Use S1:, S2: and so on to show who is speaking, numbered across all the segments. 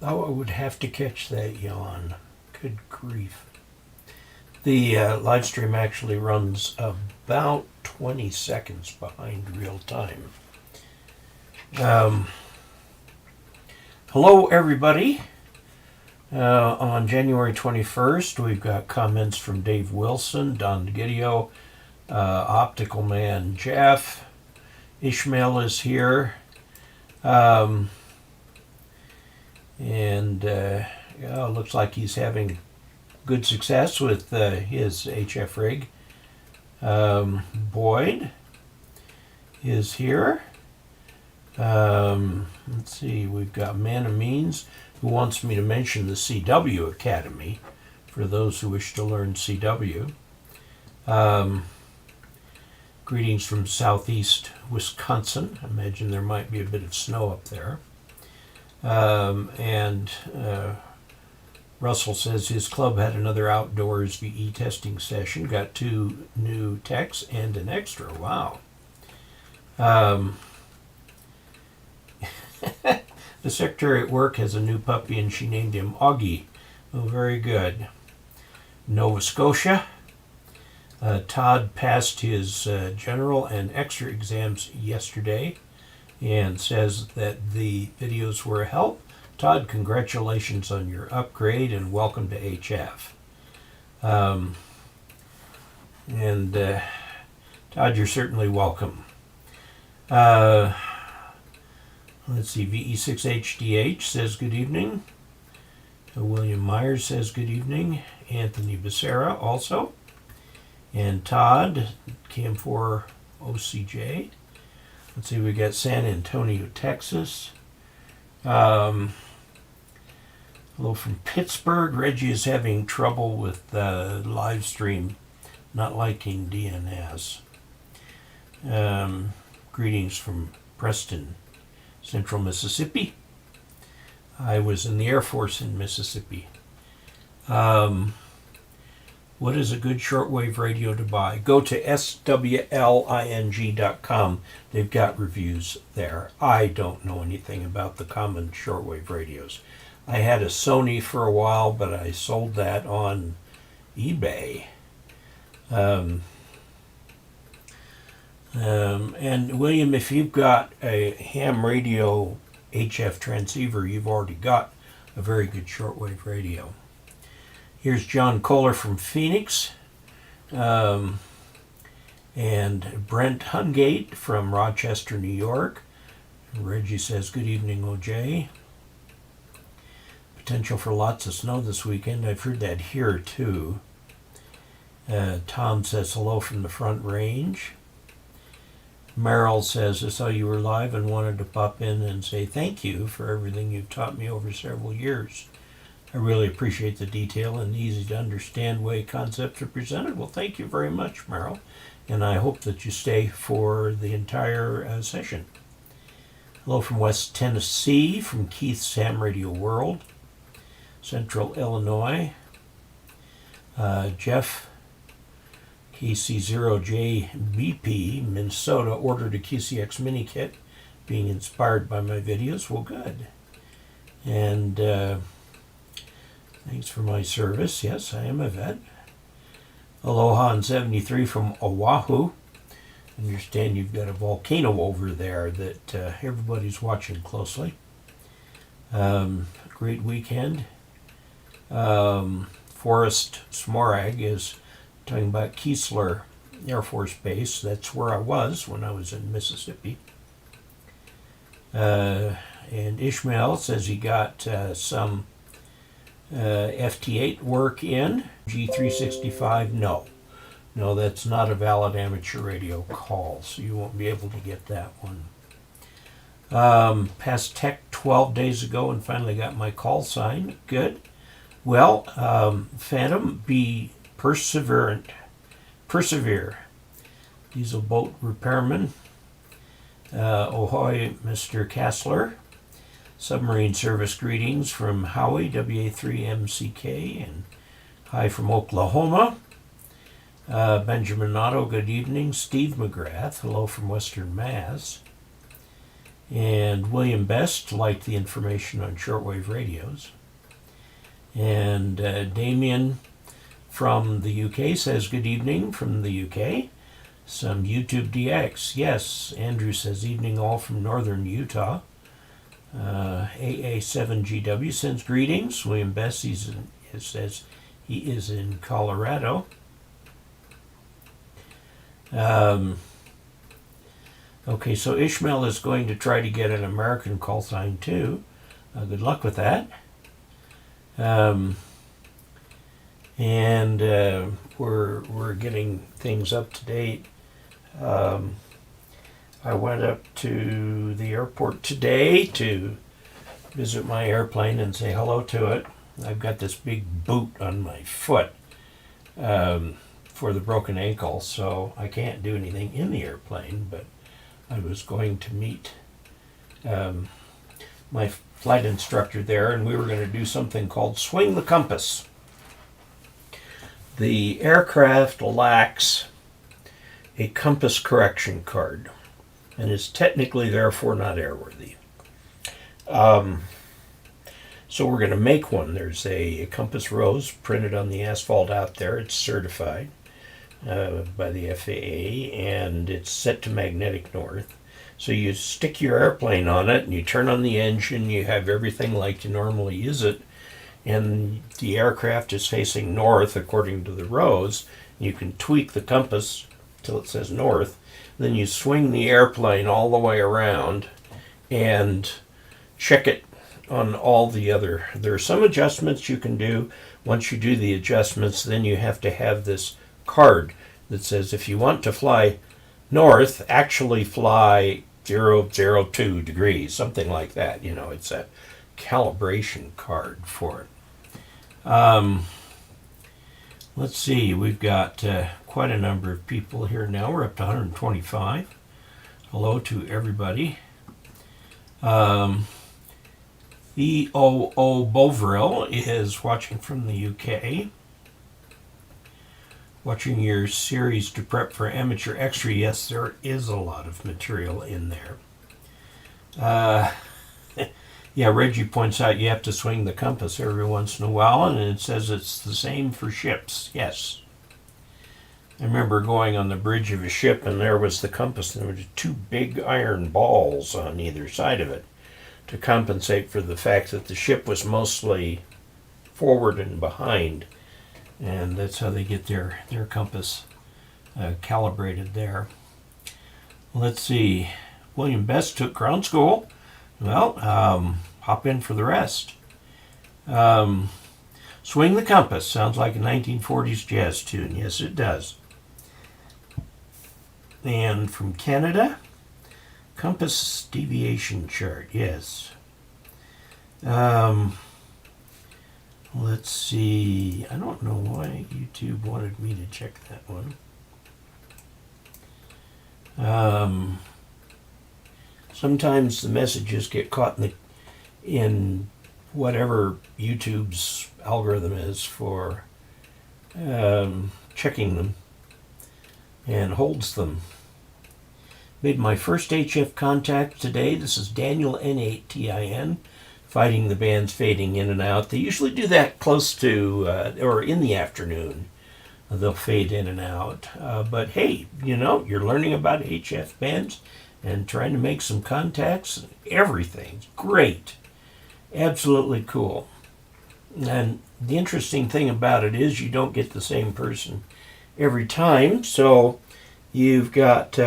S1: Oh, I would have to catch that yawn. Good grief. The live stream actually runs about 20 seconds behind real time. Hello, everybody. On January 21st, we've got comments from Dave Wilson, Don DeGidio, Optical Man Jeff. Ishmael is here. Looks like he's having good success with his HF rig. Boyd is here. Let's see, we've got Man of Means, who wants me to mention the CW Academy for those who wish to learn CW. Greetings from southeast Wisconsin. I imagine there might be a bit of snow up there. Russell says his club had another outdoors VE testing session, got 2 new techs and an extra. Wow. The secretary at work has a new puppy and she named him Augie. Oh, very good. Nova Scotia. Todd passed his general and extra exams yesterday and says that the videos were a help. Todd, congratulations on your upgrade and welcome to HF. Todd, you're certainly welcome. Let's see, VE6HDH says good evening. William Myers says good evening. Anthony Becerra also. And Todd, Cam4 OCJ. Let's see, we got San Antonio, Texas. Hello from Pittsburgh. Reggie is having trouble with the live stream, not liking DNS. Greetings from Preston, Central Mississippi. I was in the Air Force in Mississippi. What is a good shortwave radio to buy? Go to swling.com. They've got reviews there. I don't know anything about the common shortwave radios. I had a Sony for a while, but I sold that on eBay. And William, if you've got a ham radio HF transceiver, you've already got a very good shortwave radio. Here's John Kohler from Phoenix, and Brent Hungate from Rochester, New York. Reggie says, good evening, OJ. Potential for lots of snow this weekend. I've heard that here, too. Tom says, hello from the Front Range. Merrill says, I saw you were live and wanted to pop in and say thank you for everything you've taught me over several years. I really appreciate the detail and easy to understand way concepts are presented. Well, thank you very much, Merrill, and I hope that you stay for the entire session. Hello from West Tennessee, from Keith's Ham Radio World, Central Illinois. Jeff, KC0OG BP, Minnesota, ordered a QCX mini kit, being inspired by my videos. Well, good. And thanks for my service. Yes, I am a vet. Aloha on 73 from Oahu. I understand you've got a volcano over there that everybody's watching closely. Great weekend. Forrest Smorag is talking about Casler Air Force Base. That's where I was when I was in Mississippi. And Ishmael says he got some FT8 work in. G365, no, that's not a valid amateur radio call, so you won't be able to get that one. Passed tech 12 days ago and finally got my call sign. Good. Well, Phantom, be perseverant. Persevere. Diesel boat repairman. Ahoy, Mr. Casler. Submarine service greetings from Howie, WA3MCK, and hi from Oklahoma. Benjamin Otto, good evening. Steve McGrath, hello from Western Mass. And William Best liked the information on shortwave radios. And Damien from the UK says, good evening from the UK. Some YouTube DX. Yes, Andrew says, evening all from northern Utah. AA7GW sends greetings. William Best says he is in Colorado. Okay, so Ishmael is going to try to get an American call sign too. Good luck with that. We're getting things up to date. I went up to the airport today to visit my airplane and say hello to it. I've got this big boot on my foot for the broken ankle, so I can't do anything in the airplane, but I was going to meet my flight instructor there, and we were going to do something called Swing the Compass. The aircraft lacks a compass correction card and is technically therefore not airworthy. So we're going to make one. There's a compass rose printed on the asphalt out there. It's certified by the FAA, and it's set to magnetic north. So you stick your airplane on it and you turn on the engine, you have everything like you normally use it, and the aircraft is facing north according to the rose. You can tweak the compass till it says north. Then you swing the airplane all the way around and check it on all the other. There are some adjustments you can do. Once you do the adjustments, then you have to have this card that says if you want to fly north, actually fly 002 degrees, something like that. You know, it's a calibration card for it. Let's see, we've got quite a number of people here now. We're up to 125. Hello to everybody. KE0OG Bovril is watching from the UK. Watching your series to prep for amateur extra. Yes, there is a lot of material in there. Yeah, Reggie points out you have to swing the compass every once in a while, and it says it's the same for ships. Yes. I remember going on the bridge of a ship, and there was the compass, and there were two big iron balls on either side of it to compensate for the fact that the ship was mostly forward and behind. And that's how they get their compass calibrated there. Let's see. William Best took ground school. Well, hop in for the rest. Swing the Compass sounds like a 1940s jazz tune. Yes, it does. And from Canada, compass deviation chart. Yes. Let's see. I don't know why YouTube wanted me to check that one. Sometimes the messages get caught in whatever YouTube's algorithm is for checking them and holds them. Made my first HF contact today. This is Daniel N8TIN. Fighting the bands fading in and out. They usually do that close to, or in the afternoon. They'll fade in and out. But hey, you know, you're learning about HF bands and trying to make some contacts. Everything's great. Absolutely cool. And the interesting thing about it is you don't get the same person every time. So you've got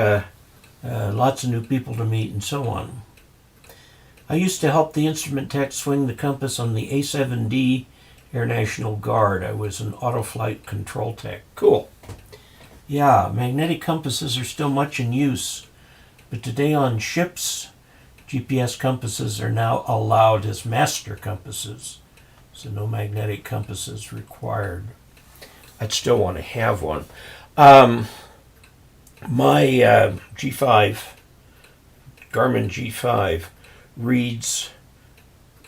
S1: lots of new people to meet and so on. I used to help the instrument tech swing the compass on the A7D Air National Guard. I was an auto-flight control tech. Cool. Yeah, magnetic compasses are still much in use, but today on ships, GPS compasses are now allowed as master compasses, so no magnetic compasses required. I'd still want to have one. My G5, Garmin G5, reads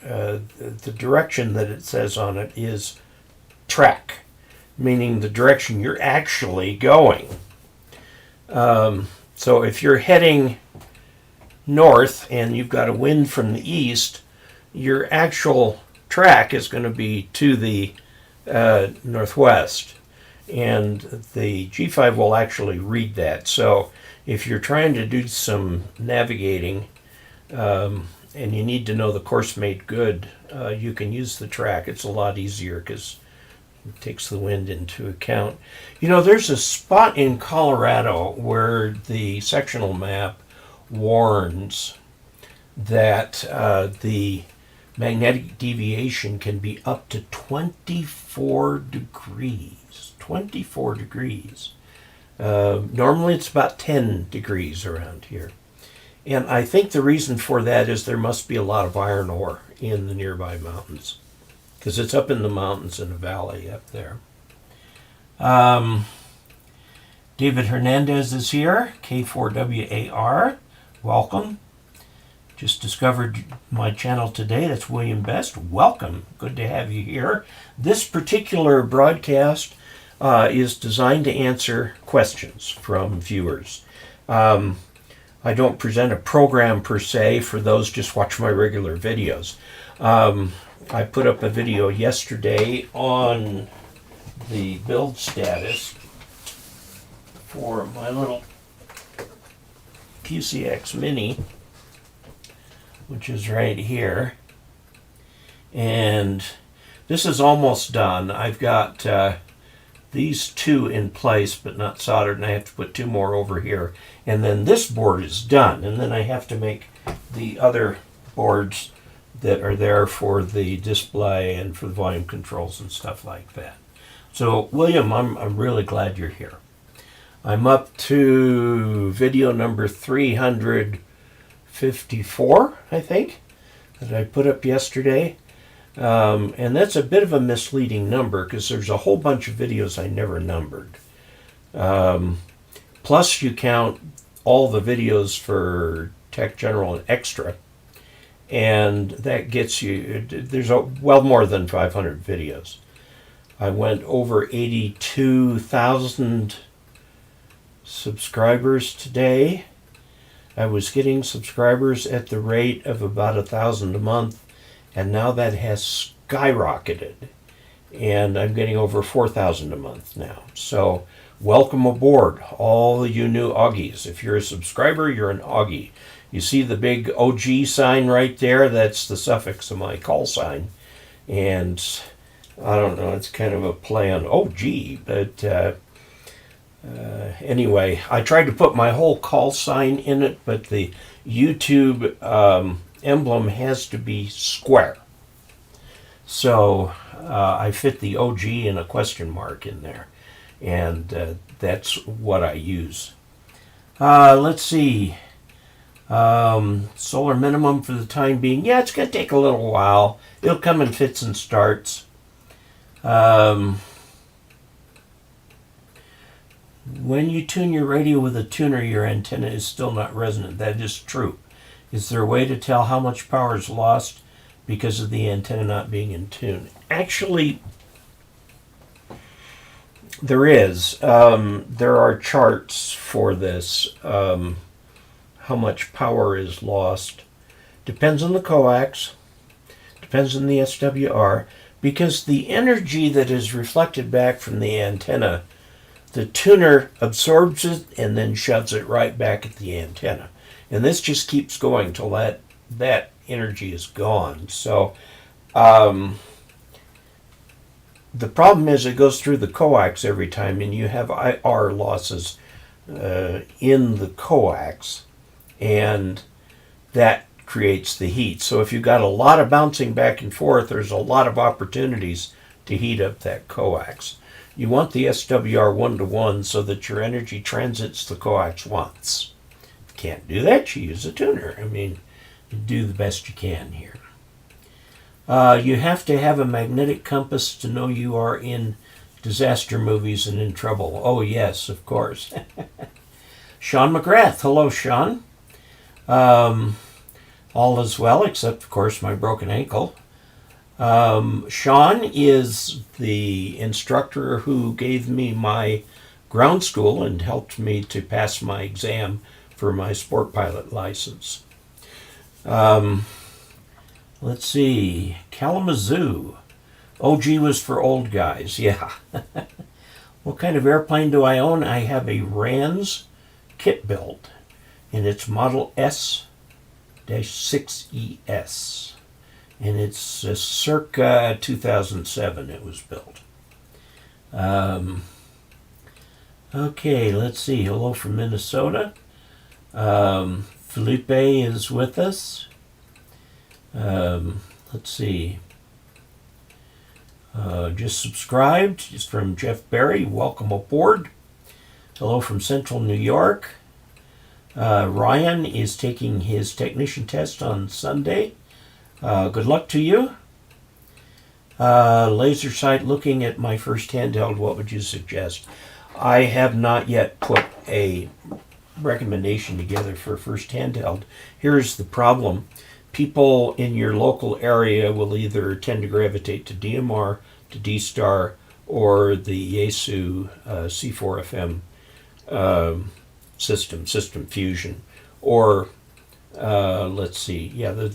S1: the direction that it says on it is track, meaning the direction you're actually going. So if you're heading north and you've got a wind from the east, your actual track is going to be to the northwest. And the G5 will actually read that. So if you're trying to do some navigating and you need to know the course made good, you can use the track. It's a lot easier because it takes the wind into account. You know, there's a spot in Colorado where the sectional map warns that the magnetic deviation can be up to 24 degrees. 24 degrees. Normally it's about 10 degrees around here. And I think the reason for that is there must be a lot of iron ore in the nearby mountains, because it's up in the mountains in a valley up there. David Hernandez is here, K4WAR. Welcome. Just discovered my channel today. That's William Best. Welcome. Good to have you here. This particular broadcast is designed to answer questions from viewers. I don't present a program per se. For those, just watch my regular videos. I put up a video yesterday on the build status for my little QCX Mini, which is right here. And this is almost done. I've got these two in place but not soldered, and I have to put two more over here. And then this board is done, and then I have to make the other boards that are there for the display and for the volume controls and stuff like that. So, William, I'm really glad you're here. I'm up to video number 354, I think, that I put up yesterday. And that's a bit of a misleading number because there's a whole bunch of videos I never numbered. Plus you count all the videos for Tech General and Extra, and that gets you, there's well more than 500 videos. I went over 82,000 subscribers today. I was getting subscribers at the rate of about 1,000 a month, and now that has skyrocketed, and I'm getting over 4,000 a month now. So welcome aboard, all you new Augies. If you're a subscriber, you're an Augie. You see the big OG sign right there? That's the suffix of my call sign. And I don't know, it's kind of a play on OG, but anyway, I tried to put my whole call sign in it, but the YouTube emblem has to be square. So I fit the OG and a question mark in there, and that's what I use. Let's see. Solar minimum for the time being. Yeah, it's going to take a little while. It'll come in fits and starts. When you tune your radio with a tuner, your antenna is still not resonant. That is true. Is there a way to tell how much power is lost because of the antenna not being in tune? Actually, there is. There are charts for this. How much power is lost. Depends on the coax. Depends on the SWR. Because the energy that is reflected back from the antenna, the tuner absorbs it and then shoves it right back at the antenna. And this just keeps going till that energy is gone. So the problem is it goes through the coax every time, and you have IR losses in the coax, and that creates the heat. So if you've got a lot of bouncing back and forth, there's a lot of opportunities to heat up that coax. You want the SWR 1-to-1 so that your energy transits the coax once. If you can't do that, you use a tuner. I mean, you do the best you can here. You have to have a magnetic compass to know you are in disaster movies and in trouble. Oh, yes, of course. Sean McGrath. Hello, Sean. All is well, except, of course, my broken ankle. Sean is the instructor who gave me my ground school and helped me to pass my exam for my sport pilot license. Let's see. Kalamazoo. OG was for old guys. Yeah. What kind of airplane do I own? I have a RANS kit build, and it's model S-6ES. And it's circa 2007 it was built. Okay, let's see. Hello from Minnesota. Felipe is with us. Let's see. Just subscribed. It's from Jeff Berry. Welcome aboard. Hello from Central New York. Ryan is taking his technician test on Sunday. Good luck to you. Laser sight, looking at my first handheld, what would you suggest? I have not yet put a recommendation together for first handheld. Here's the problem. People in your local area will either tend to gravitate to DMR, to D-Star, or the Yaesu C4FM system fusion. Or, let's see, yeah, the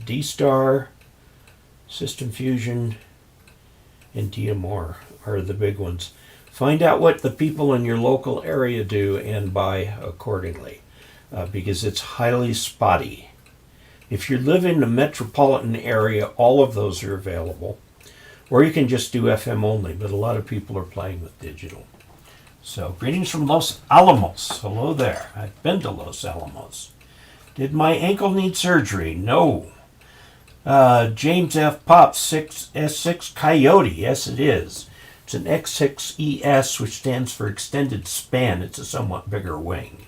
S1: D-Star, System Fusion, and DMR are the big ones. Find out what the people in your local area do and buy accordingly, because it's highly spotty. If you live in a metropolitan area, all of those are available. Or you can just do FM only, but a lot of people are playing with digital. So, greetings from Los Alamos. Hello there. I've been to Los Alamos. Did my ankle need surgery? No. James F. Pop, S6 Coyote. Yes, it is. It's an X6ES, which stands for Extended Span. It's a somewhat bigger wing.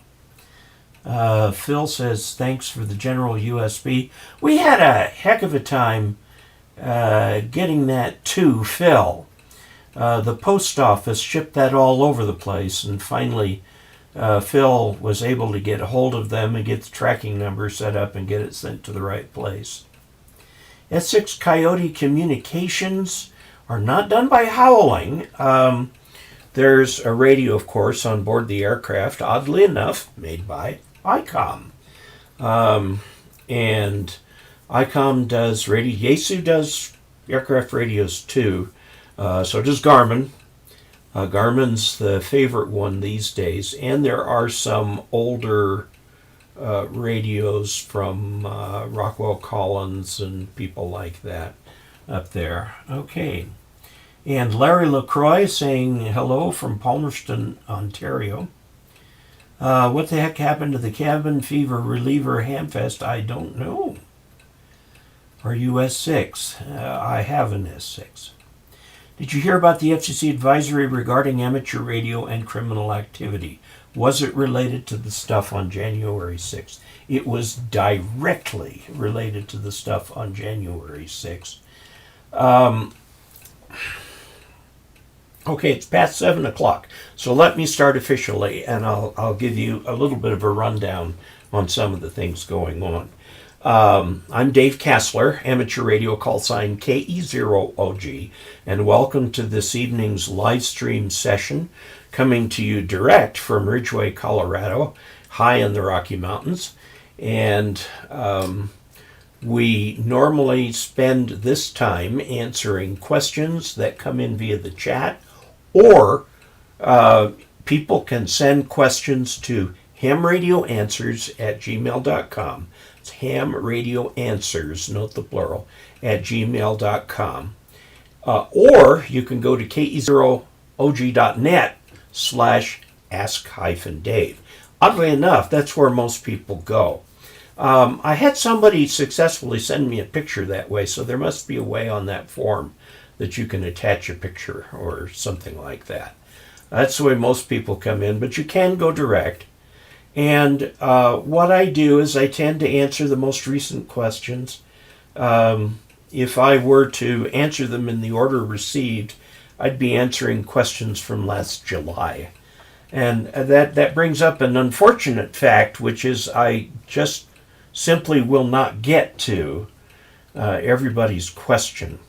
S1: Phil says, thanks for the general USB. We had a heck of a time getting that to Phil. The post office shipped that all over the place, and finally Phil was able to get a hold of them and get the tracking number set up and get it sent to the right place. S6 Coyote communications are not done by howling. There's a radio, of course, on board the aircraft, oddly enough, made by ICOM. And ICOM does radio. Yaesu does aircraft radios too. So does Garmin. Garmin's the favorite one these days. And there are some older radios from Rockwell Collins and people like that up there. Okay. And Larry LaCroix saying hello from Palmerston, Ontario. What the heck happened to the cabin fever reliever Hamfest? I don't know. Are you S6? I have an S6. Did you hear about the FCC advisory regarding amateur radio and criminal activity? Was it related to the stuff on January 6th? It was directly related to the stuff on January 6th. Okay, it's past 7 o'clock, so let me start officially, and I'll give you a little bit of a rundown on some of the things going on. I'm Dave Casler, amateur radio call sign KE0OG, and welcome to this evening's live stream session, coming to you direct from Ridgway, Colorado, high in the Rocky Mountains. And we normally spend this time answering questions that come in via the chat, or people can send questions to hamradioanswers@gmail.com. It's hamradioanswers, note the plural, @gmail.com. Or you can go to ke0og.net/ask-Dave. Oddly enough, that's where most people go. I had somebody successfully send me a picture that way, so there must be a way on that form that you can attach a picture or something like that. That's the way most people come in, but you can go direct. And what I do is I tend to answer the most recent questions. If I were to answer them in the order received, I'd be answering questions from last July. And that brings up an unfortunate fact, which is I just simply will not get to everybody's question.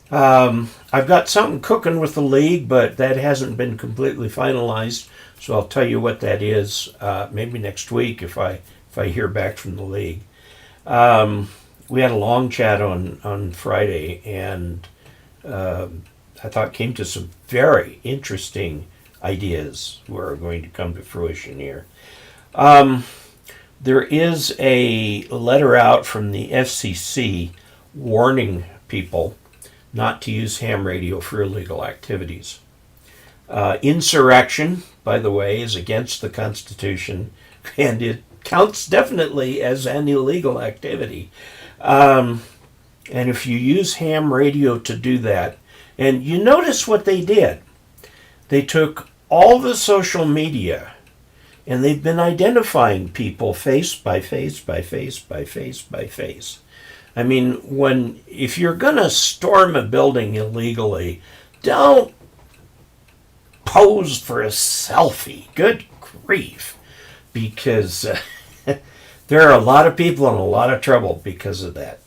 S1: I've got something cooking with the league, but that hasn't been completely finalized, so I'll tell you what that is maybe next week if I hear back from the league. We had a long chat on Friday, and I thought came to some very interesting ideas were going to come to fruition here. There is a letter out from the FCC warning people not to use ham radio for illegal activities. Insurrection, by the way, is against the Constitution, and it counts definitely as an illegal activity. And if you use ham radio to do that, and you notice what they did, they took all the social media, and they've been identifying people face by face by face by face by face. I mean, if you're going to storm a building illegally, don't pose for a selfie. Good grief. Because there are a lot of people in a lot of trouble because of that.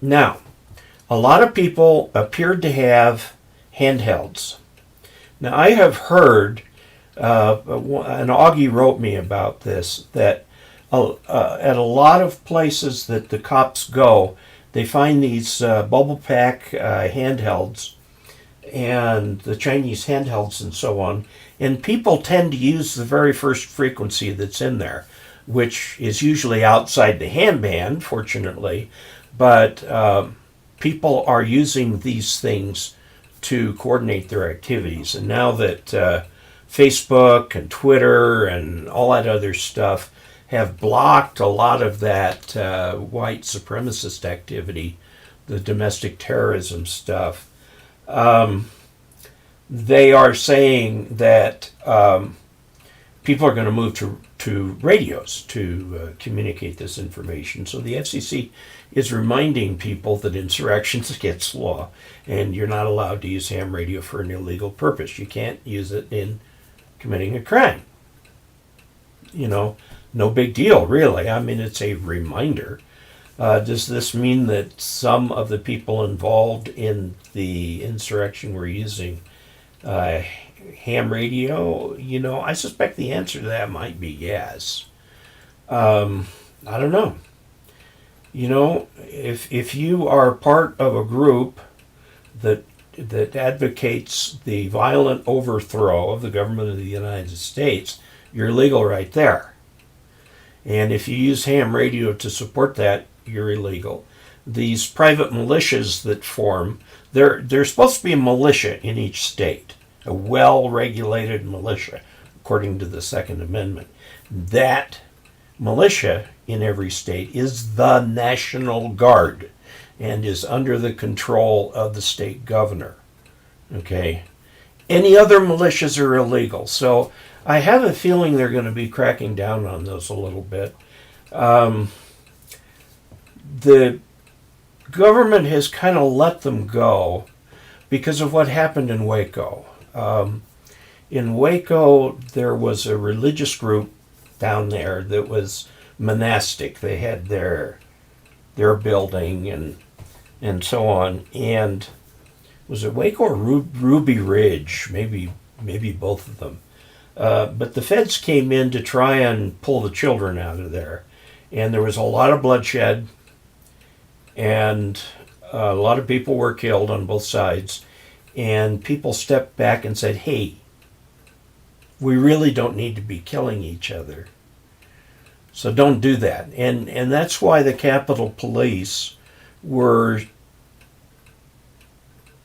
S1: Now, a lot of people appeared to have handhelds. Now, I have heard, and Augie wrote me about this, that at a lot of places that the cops go, they find these bubble pack handhelds and the Chinese handhelds and so on, and people tend to use the very first frequency that's in there, which is usually outside the ham band, fortunately, but people are using these things to coordinate their activities. And now that Facebook and Twitter and all that other stuff have blocked a lot of that white supremacist activity, the domestic terrorism stuff, they are saying that people are going to move to radios to communicate this information. So the FCC is reminding people that insurrection's against law, and you're not allowed to use ham radio for an illegal purpose. You can't use it in committing a crime. You know, no big deal, really. I mean, it's a reminder. Does this mean that some of the people involved in the insurrection were using ham radio? You know, I suspect the answer to that might be yes. I don't know. You know, if you are part of a group that advocates the violent overthrow of the government of the United States, you're illegal right there. And if you use ham radio to support that, you're illegal. These private militias that form, there's supposed to be a militia in each state, a well-regulated militia, according to the Second Amendment. That militia in every state is the National Guard and is under the control of the state governor. Okay? Any other militias are illegal. So I have a feeling they're going to be cracking down on those a little bit. The government has kind of let them go because of what happened in Waco. In Waco, there was a religious group down there that was monastic. They had their building and so on. And was it Waco or Ruby Ridge? Maybe both of them. But the feds came in to try and pull the children out of there. And there was a lot of bloodshed. And a lot of people were killed on both sides. And people stepped back and said, hey, we really don't need to be killing each other. So don't do that. And that's why the Capitol Police were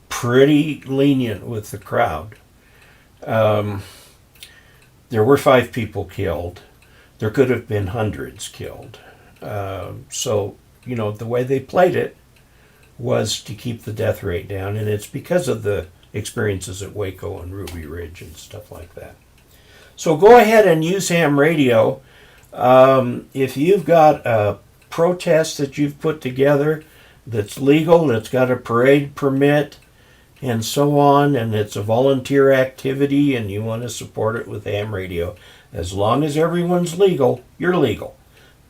S1: pretty lenient with the crowd. There were 5 people killed. There could have been hundreds killed. So, you know, the way they played it was to keep the death rate down, and it's because of the experiences at Waco and Ruby Ridge and stuff like that. So go ahead and use ham radio. If you've got a protest that you've put together that's legal, that's got a parade permit, and so on, and it's a volunteer activity and you want to support it with ham radio, as long as everyone's legal, you're legal.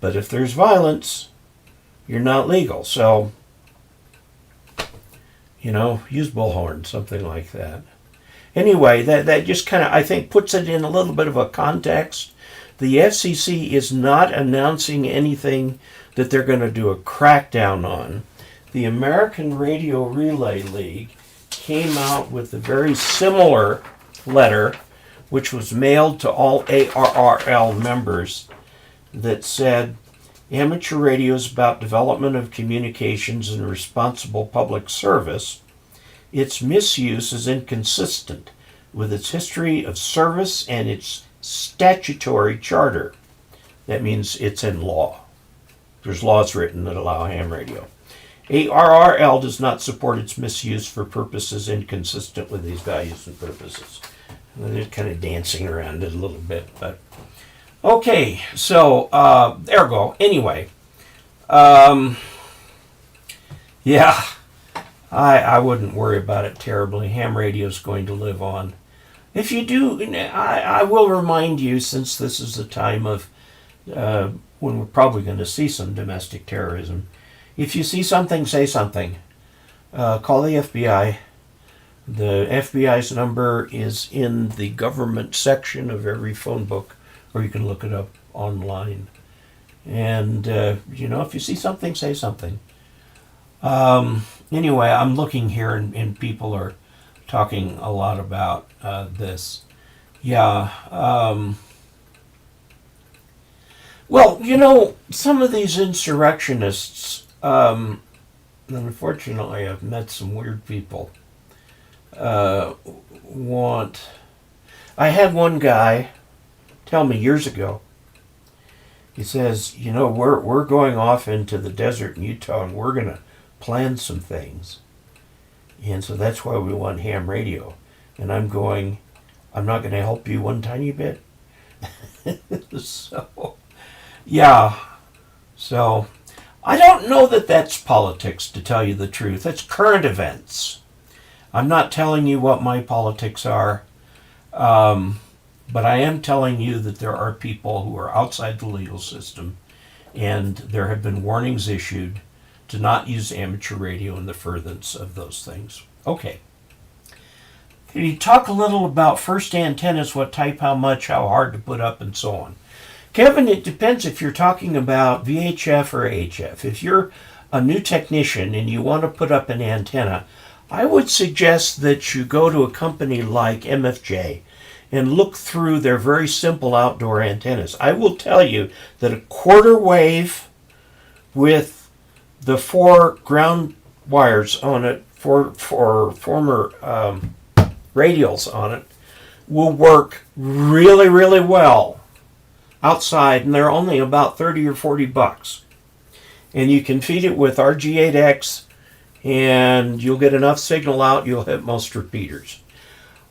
S1: But if there's violence, you're not legal. So, you know, use bullhorn, something like that. Anyway, that just kind of, I think, puts it in a little bit of a context the FCC is not announcing anything that they're going to do a crackdown on. The American Radio Relay League came out with a very similar letter, which was mailed to all ARRL members, that said, amateur radio is about development of communications and responsible public service. Its misuse is inconsistent with its history of service and its statutory charter. That means it's in law. There's laws written that allow ham radio. ARRL does not support its misuse for purposes inconsistent with these values and purposes. And they're kind of dancing around it a little bit, but okay. So there we go. Anyway, yeah, I wouldn't worry about it terribly. Ham radio is going to live on. If you do, I will remind you, since this is the time of when we're probably going to see some domestic terrorism. If you see something, say something. Call the FBI. The FBI's number is in the government section of every phone book, or you can look it up online. And, if you see something, say something. Anyway, I'm looking here, and people are talking a lot about this. Yeah. Well, some of these insurrectionists, unfortunately, I've met some weird people, I had one guy tell me years ago, he says, we're going off into the desert in Utah, and we're going to plan some things. And so that's why we want ham radio. And I'm not going to help you one tiny bit. So, yeah. So, I don't know that that's politics, to tell you the truth. That's current events. I'm not telling you what my politics are, but I am telling you that there are people who are outside the legal system, and there have been warnings issued to not use amateur radio in the furtherance of those things. Okay. Can you talk a little about first antennas, what type, how much, how hard to put up, and so on? Kevin, it depends if you're talking about VHF or HF. If you're a new technician and you want to put up an antenna, I would suggest that you go to a company like MFJ and look through their very simple outdoor antennas. I will tell you that a quarter wave with the 4 ground wires on it, for former radials on it, will work really, really well outside, and they're only about $30 or $40. And you can feed it with RG8X, and you'll get enough signal out, you'll hit most repeaters.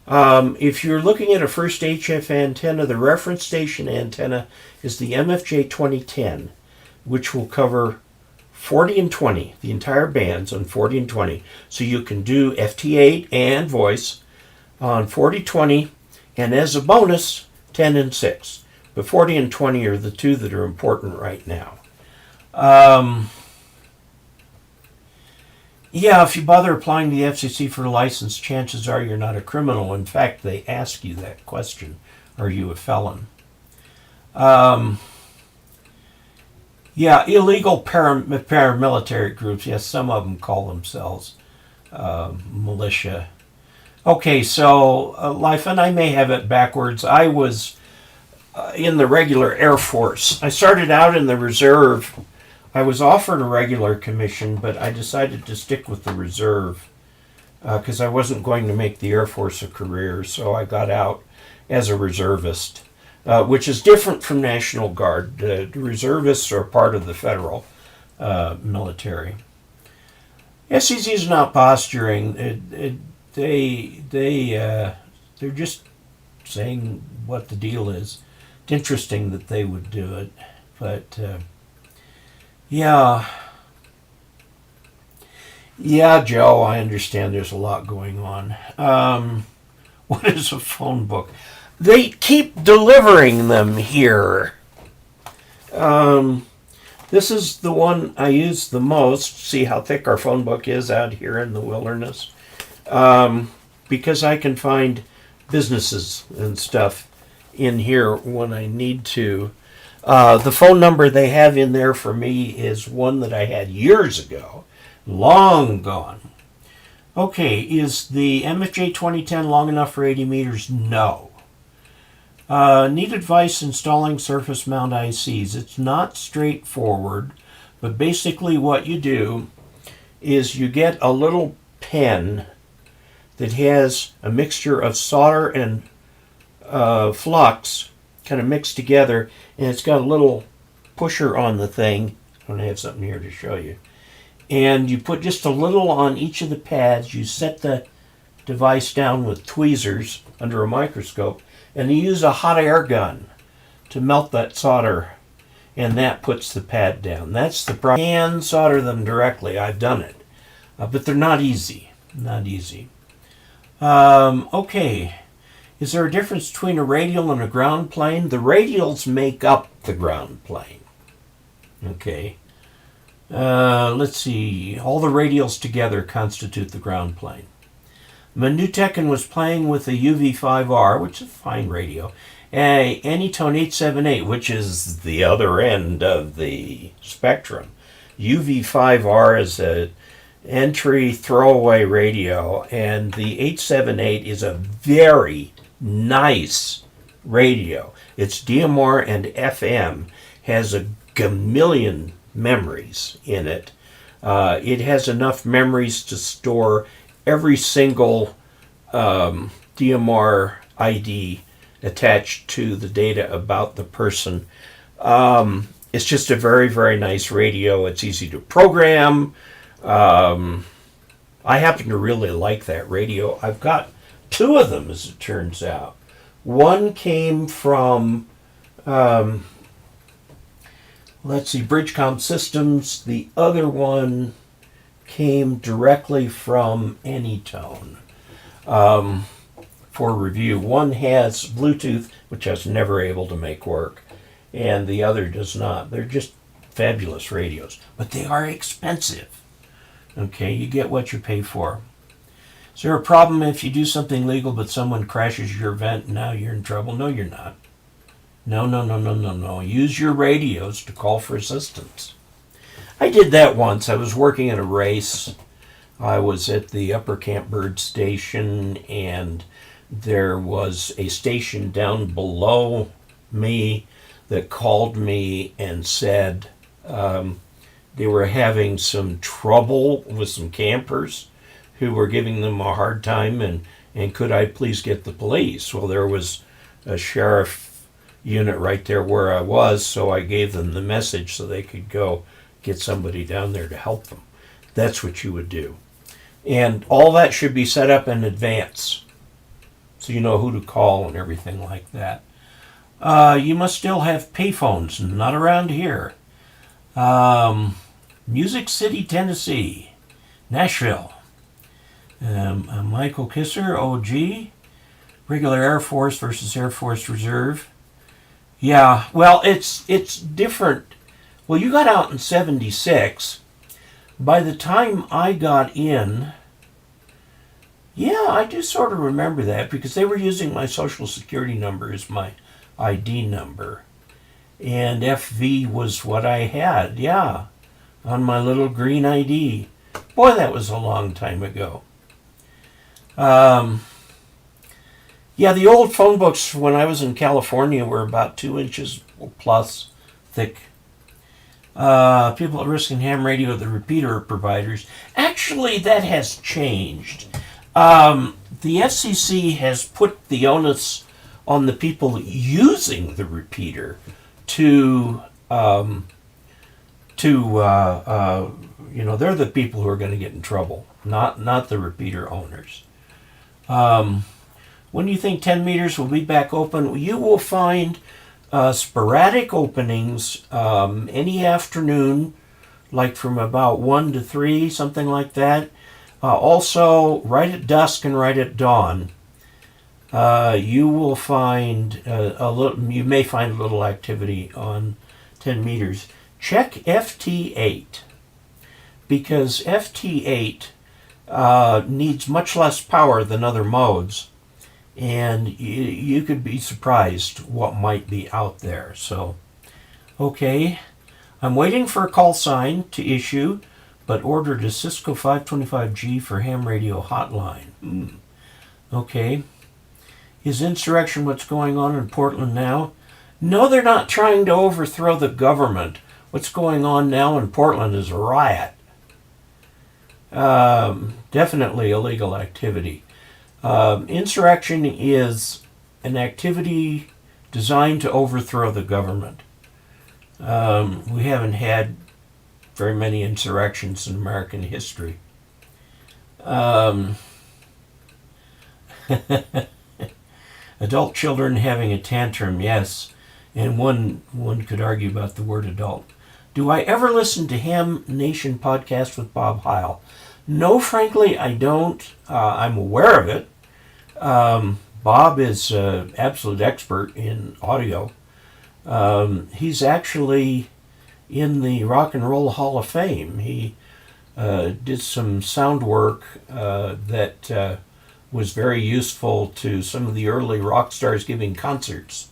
S1: If you're looking at a first HF antenna, the reference station antenna is the MFJ 2010, which will cover 40 and 20, the entire bands on 40 and 20. So you can do FT8 and voice on 40, 20, and as a bonus, 10 and 6. But 40 and 20 are the two that are important right now. Yeah, if you bother applying to the FCC for a license, chances are you're not a criminal. In fact, they ask you that question. Are you a felon? Yeah, illegal paramilitary groups. Yes, some of them call themselves militia. Okay, so life, and I may have it backwards. I was in the regular Air Force. I started out in the reserve. I was offered a regular commission, but I decided to stick with the reserve because I wasn't going to make the Air Force a career, so I got out as a reservist, which is different from National Guard. The reservists are part of the federal military. SEC is not posturing. They're just saying what the deal is. It's interesting that they would do it, but yeah, Joe, I understand there's a lot going on. What is a phone book? They keep delivering them here. This is the one I use the most. See how thick our phone book is out here in the wilderness. Because I can find businesses and stuff in here when I need to. The phone number they have in there for me is one that I had years ago, long gone. Okay, is the MFJ 2010 long enough for 80 meters? No. Need advice installing surface mount ICs. It's not straightforward, but basically what you do is you get a little pen that has a mixture of solder and flux kind of mixed together, and it's got a little pusher on the thing. I'm going to have something here to show you. And you put just a little on each of the pads. You set the device down with tweezers under a microscope, and you use a hot air gun to melt that solder, and that puts the pad down. That's the problem. You can solder them directly. I've done it. But they're not easy. Not easy. Okay. Is there a difference between a radial and a ground plane? The radials make up the ground plane. Okay. Let's see. All the radials together constitute the ground plane. Manutekin was playing with a UV5R, which is a fine radio, a Anytone 878, which is the other end of the spectrum. UV5R is a entry throwaway radio, and the 878 is a very nice radio. It's DMR and FM, has a gamillion memories in it. It has enough memories to store every single DMR ID attached to the data about the person. It's just a very, very nice radio. It's easy to program. I happen to really like that radio. I've got two of them, as it turns out. One came from Bridgecom Systems. The other one came directly from Anytone for review. One has Bluetooth, which I was never able to make work, and the other does not. They're just fabulous radios, but they are expensive. Okay, you get what you pay for. Is there a problem if you do something legal but someone crashes your event and now you're in trouble? No, you're not. No. Use your radios to call for assistance. I did that once. I was working at a race. I was at the Upper Camp Bird Station, and there was a station down below me that called me and said they were having some trouble with some campers who were giving them a hard time, and could I please get the police? Well, there was a sheriff unit right there where I was, so I gave them the message so they could go get somebody down there to help them. That's what you would do. And all that should be set up in advance, so you know who to call and everything like that. You must still have payphones, not around here. Music City, Tennessee, Nashville. Michael Kisser, OG, regular Air Force versus Air Force Reserve. Yeah, well, it's different. Well, you got out in 76. By the time I got in, yeah, I do sort of remember that because they were using my Social Security number as my ID number. And FV was what I had, yeah, on my little green ID. Boy, that was a long time ago. Yeah, the old phone books when I was in California were about 2 inches plus thick. People at Risk and Ham Radio, the repeater providers. Actually, that has changed. The FCC has put the onus on the people using the repeater to they're the people who are going to get in trouble, not the repeater owners. When do you think 10 meters will be back open? You will find sporadic openings any afternoon, like from about 1 to 3, something like that. Also, right at dusk and right at dawn, you will find you may find a little activity on 10 meters. Check FT8, because FT8 needs much less power than other modes, and you could be surprised what might be out there. So, okay, I'm waiting for a call sign to issue, but ordered a Cisco 525G for ham radio hotline. Okay. Is insurrection what's going on in Portland now? No, they're not trying to overthrow the government. What's going on now in Portland is a riot. Definitely illegal activity. Insurrection is an activity designed to overthrow the government. We haven't had very many insurrections in American history. Adult children having a tantrum, yes. And one could argue about the word adult. Do I ever listen to Ham Nation podcast with Bob Heil? No, frankly, I don't. I'm aware of it. Bob is an absolute expert in audio. He's actually in the Rock and Roll Hall of Fame. He did some sound work that was very useful to some of the early rock stars giving concerts.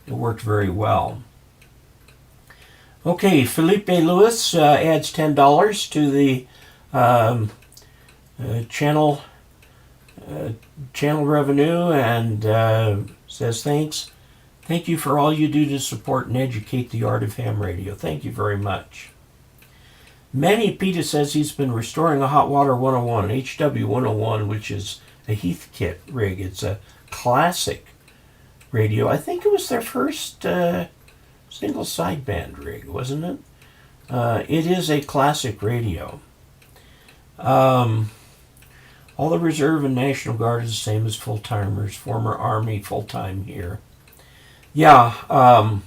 S1: It worked very well. Okay, Felipe Lewis adds $10 to the channel revenue and says thanks. Thank you for all you do to support and educate the art of ham radio. Thank you very much. Manny Pita says he's been restoring a Hot Water 101, HW 101, which is a Heathkit rig. It's a classic radio. I think it was their first single sideband rig, wasn't it? It is a classic radio. All the Reserve and National Guard is the same as full-timers. Former Army, full-time here. Yeah,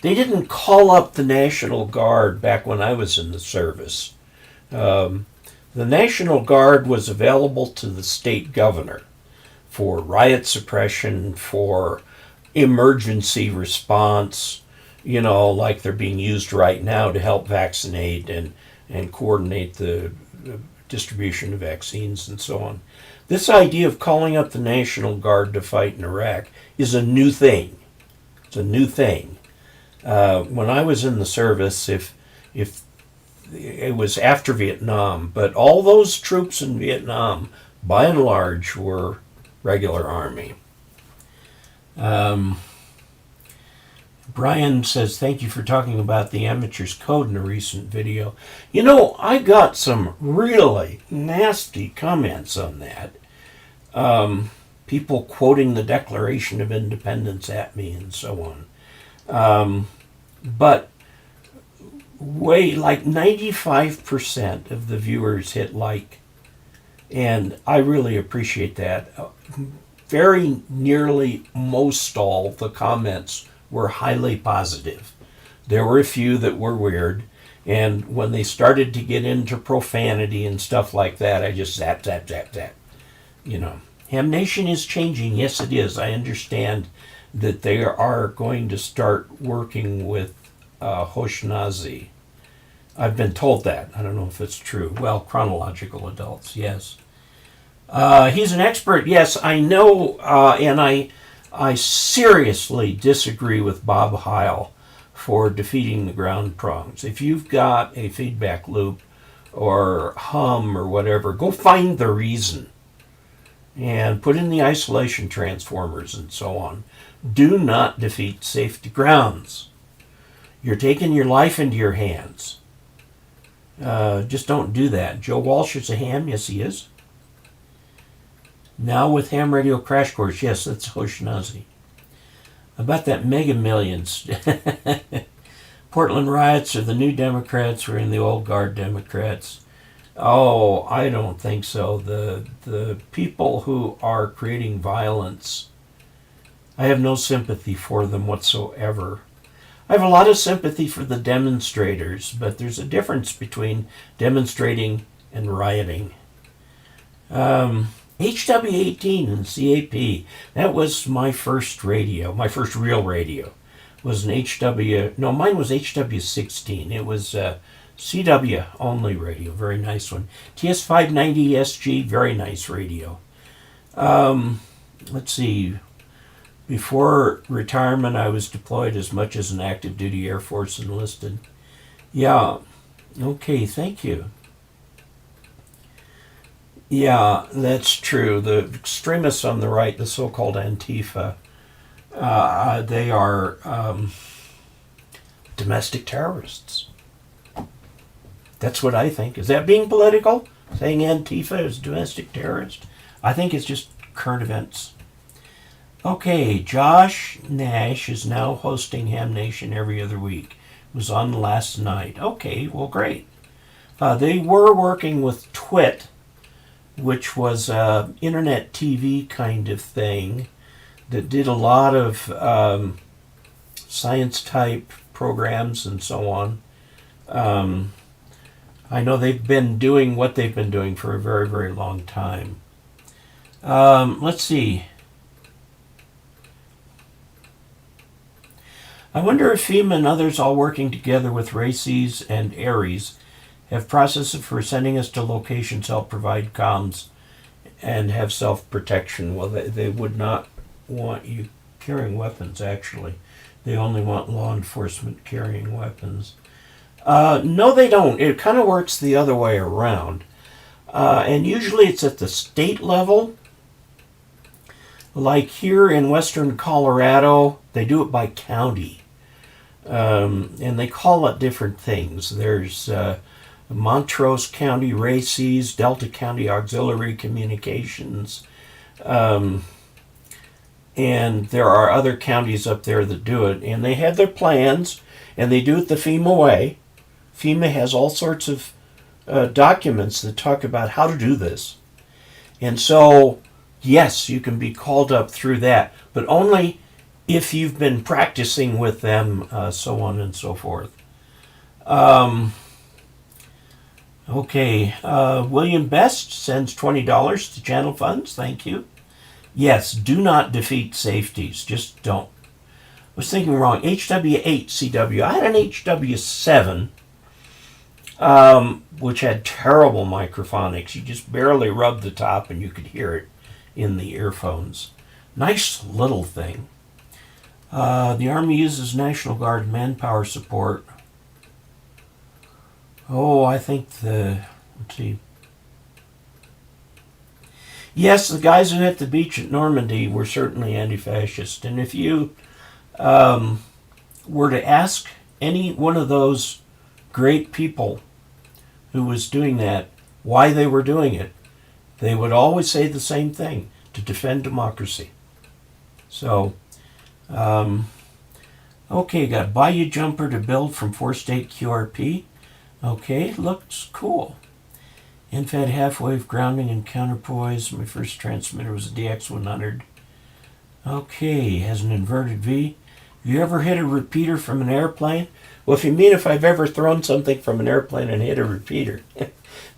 S1: they didn't call up the National Guard back when I was in the service. The National Guard was available to the state governor for riot suppression, for emergency response, like they're being used right now to help vaccinate and coordinate the distribution of vaccines and so on. This idea of calling up the National Guard to fight in Iraq is a new thing. It's a new thing. When I was in the service, if it was after Vietnam, but all those troops in Vietnam, by and large, were regular Army. Brian says, thank you for talking about the amateur's code in a recent video. I got some really nasty comments on that. People quoting the Declaration of Independence at me and so on. But like 95% of the viewers hit like, and I really appreciate that. Very nearly most all the comments were highly positive. There were a few that were weird, and when they started to get into profanity and stuff like that, I just zap. Ham Nation is changing. Yes, it is. I understand that they are going to start working with Haudenosaunee. I've been told that. I don't know if it's true. Well, chronological adults, yes. He's an expert. Yes, I know, and I seriously disagree with Bob Heil for defeating the ground prongs. If you've got a feedback loop or hum or whatever, go find the reason and put in the isolation transformers and so on. Do not defeat safety grounds. You're taking your life into your hands. Just don't do that. Joe Walsh is a ham. Yes, he is. Now with Ham Radio Crash Course, yes, that's Haudenosaunee. About that Mega Millions. Portland riots are the new Democrats or in the old guard Democrats. Oh, I don't think so. The people who are creating violence, I have no sympathy for them whatsoever. I have a lot of sympathy for the demonstrators, but there's a difference between demonstrating and rioting. HW18 and CAP, that was my first radio, my first real radio, was an mine was HW16. It was CW only radio, very nice one. TS590SG, very nice radio. let's see. Before retirement, I was deployed as much as an active duty Air Force enlisted. Yeah, okay, thank you. Yeah, that's true. The extremists on the right, the so-called Antifa, they are domestic terrorists. That's what I think. Is that being political? Saying Antifa is domestic terrorist? I think it's just current events. Okay, Josh Nash is now hosting Ham Nation every other week. It was on last night. Okay, well, great. They were working with Twit, which was an internet TV kind of thing that did a lot of science-type programs and so on. I know they've been doing what they've been doing for a very, very long time. Let's see. I wonder if FEMA and others all working together with RACES and ARES have processes for sending us to locations, help provide comms, and have self-protection. Well, they would not want you carrying weapons, actually. They only want law enforcement carrying weapons. No, they don't. It kind of works the other way around. And usually it's at the state level. Like here in western Colorado, they do it by county. And they call it different things. There's Montrose County RACES, Delta County Auxiliary Communications, and there are other counties up there that do it. And they have their plans, and they do it the FEMA way. FEMA has all sorts of documents that talk about how to do this. And so, yes, you can be called up through that, but only if you've been practicing with them, so on and so forth. Okay, William Best sends $20 to channel funds. Thank you. Yes, do not defeat safeties. Just don't. I was thinking wrong. HW8CW. I had an HW7, which had terrible microphonics. You just barely rubbed the top and you could hear it in the earphones. Nice little thing. The Army uses National Guard manpower support. Oh, I think let's see. Yes, the guys who hit the beach at Normandy were certainly anti-fascist. And if you were to ask any one of those great people who was doing that why they were doing it, they would always say the same thing: to defend democracy. So, okay, got Bayou Jumper to build from 4-state QRP. Okay, looks cool. Infed half-wave grounding and counterpoise. My first transmitter was a DX100. Okay, has an inverted V. Have you ever hit a repeater from an airplane? Well, if you mean if I've ever thrown something from an airplane and hit a repeater.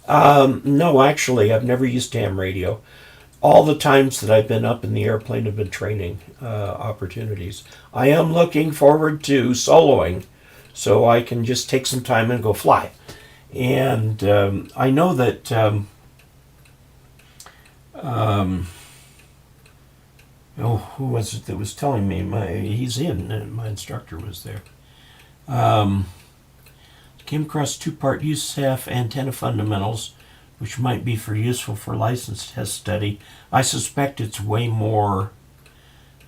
S1: No, actually, I've never used ham radio. All the times that I've been up in the airplane have been training opportunities. I am looking forward to soloing so I can just take some time and go fly. And I know that who was it that was telling me? My instructor was there. Came across two-part USAF antenna fundamentals, which might be useful for license test study. I suspect it's way more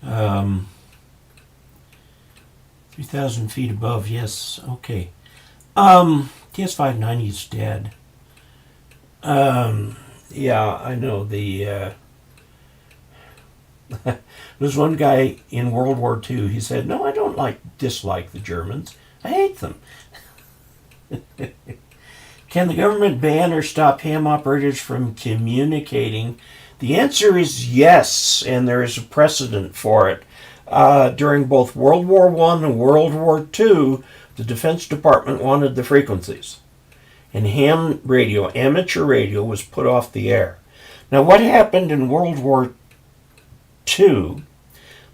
S1: 3,000 feet above. Yes, okay. TS-590 is dead. Yeah, I know. There's one guy in World War II, he said, no, I don't dislike the Germans. I hate them. Can the government ban or stop ham operators from communicating? The answer is yes, and there is a precedent for it. During both World War I and World War II, the Defense Department wanted the frequencies. And ham radio, amateur radio, was put off the air. Now, what happened in World War II,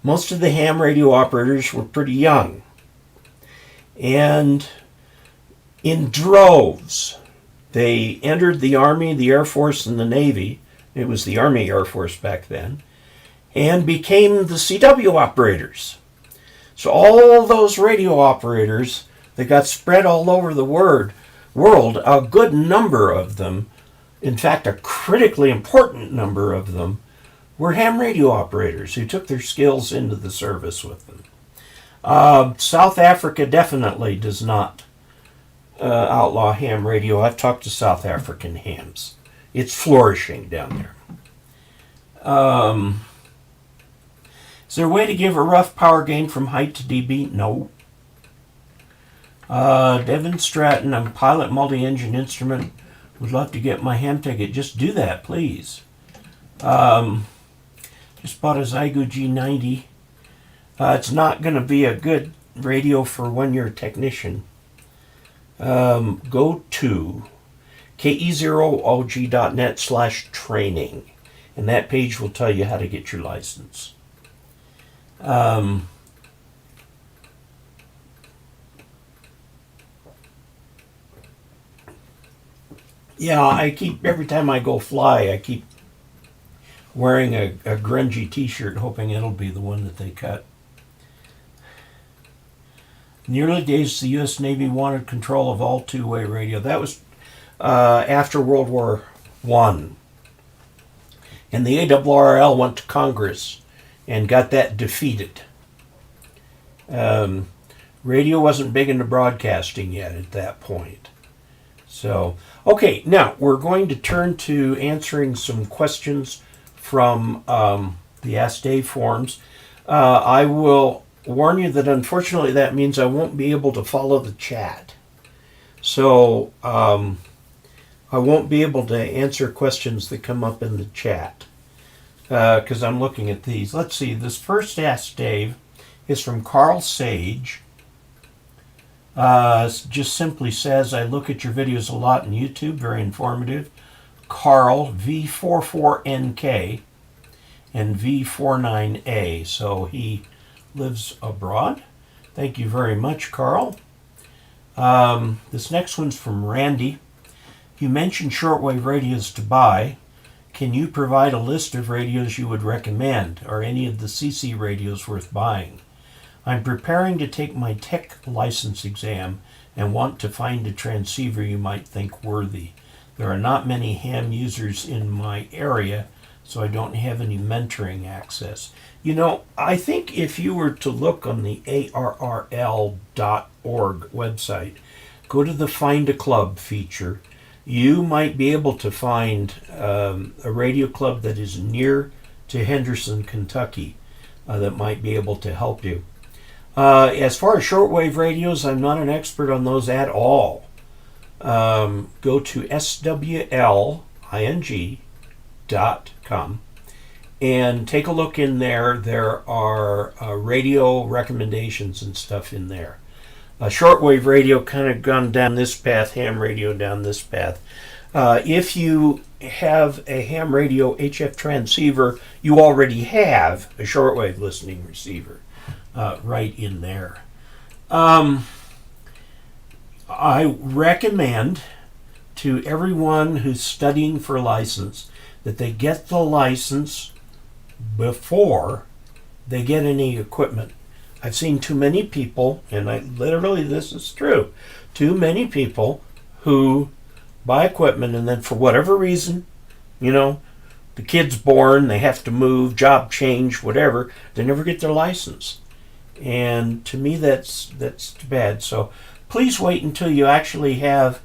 S1: most of the ham radio operators were pretty young. And in droves, they entered the Army, the Air Force, and the Navy. It was the Army Air Force back then. and became the CW operators. So all those radio operators that got spread all over the world, a good number of them, in fact a critically important number of them, were ham radio operators who took their skills into the service with them. South Africa definitely does not outlaw ham radio. I've talked to South African hams. It's flourishing down there. Is there a way to give a rough power gain from height to dB? No. Devin Stratton, I'm a pilot multi-engine instrument. Would love to get my ham ticket. Just do that, please. Just bought a Zygo G90. It's not going to be a good radio for when you're a technician. Go to KE0OG.net/training, and that page will tell you how to get your license. Yeah, every time I go fly, I keep wearing a grungy t-shirt, hoping it'll be the one that they cut. In the early days, the U.S. Navy wanted control of all two-way radio. That was after World War I. And the ARRL went to Congress and got that defeated. Radio wasn't big into broadcasting yet at that point. So, okay, now we're going to turn to answering some questions from the Ask Dave forums. I will warn you that unfortunately that means I won't be able to follow the chat. So I won't be able to answer questions that come up in the chat because I'm looking at these. Let's see, this first Ask Dave is from Carl Sage. Just simply says, I look at your videos a lot on YouTube, very informative. Carl, V44NK and V49A, so he lives abroad. Thank you very much, Carl. This next one's from Randy. You mentioned shortwave radios to buy. Can you provide a list of radios you would recommend? Are any of the CC radios worth buying? I'm preparing to take my tech license exam and want to find a transceiver you might think worthy. There are not many ham users in my area, so I don't have any mentoring access. You know, I think if you were to look on the ARRL.org website, go to the Find a Club feature, you might be able to find a radio club that is near to Henderson, Kentucky, that might be able to help you. As far as shortwave radios, I'm not an expert on those at all. Go to swling.com and take a look in there. There are radio recommendations and stuff in there. Shortwave radio kind of gone down this path, ham radio down this path. If you have a ham radio HF transceiver, you already have a shortwave listening receiver. Right in there. I recommend to everyone who's studying for a license that they get the license before they get any equipment. I've seen too many people, and literally this is true, too many people who buy equipment and then for whatever reason, you know, the kid's born, they have to move, job change, whatever, they never get their license. And to me, that's too bad. So please wait until you actually have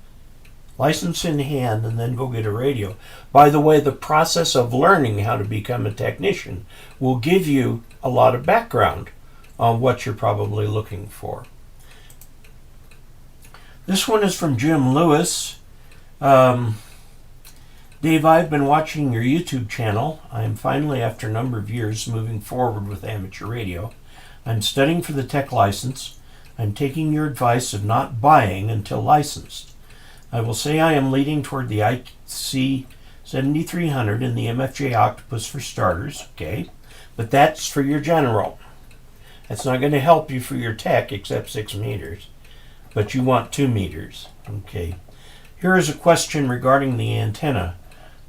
S1: license in hand and then go get a radio. By the way, the process of learning how to become a technician will give you a lot of background on what you're probably looking for. This one is from Jim Lewis. Dave, I've been watching your YouTube channel. I am finally, after a number of years, moving forward with amateur radio. I'm studying for the tech license. I'm taking your advice of not buying until licensed. I will say I am leading toward the IC 7300 and the MFJ Octupus for starters, okay? But that's for your general. That's not going to help you for your tech except 6 meters. But you want 2 meters, okay? Here is a question regarding the antenna.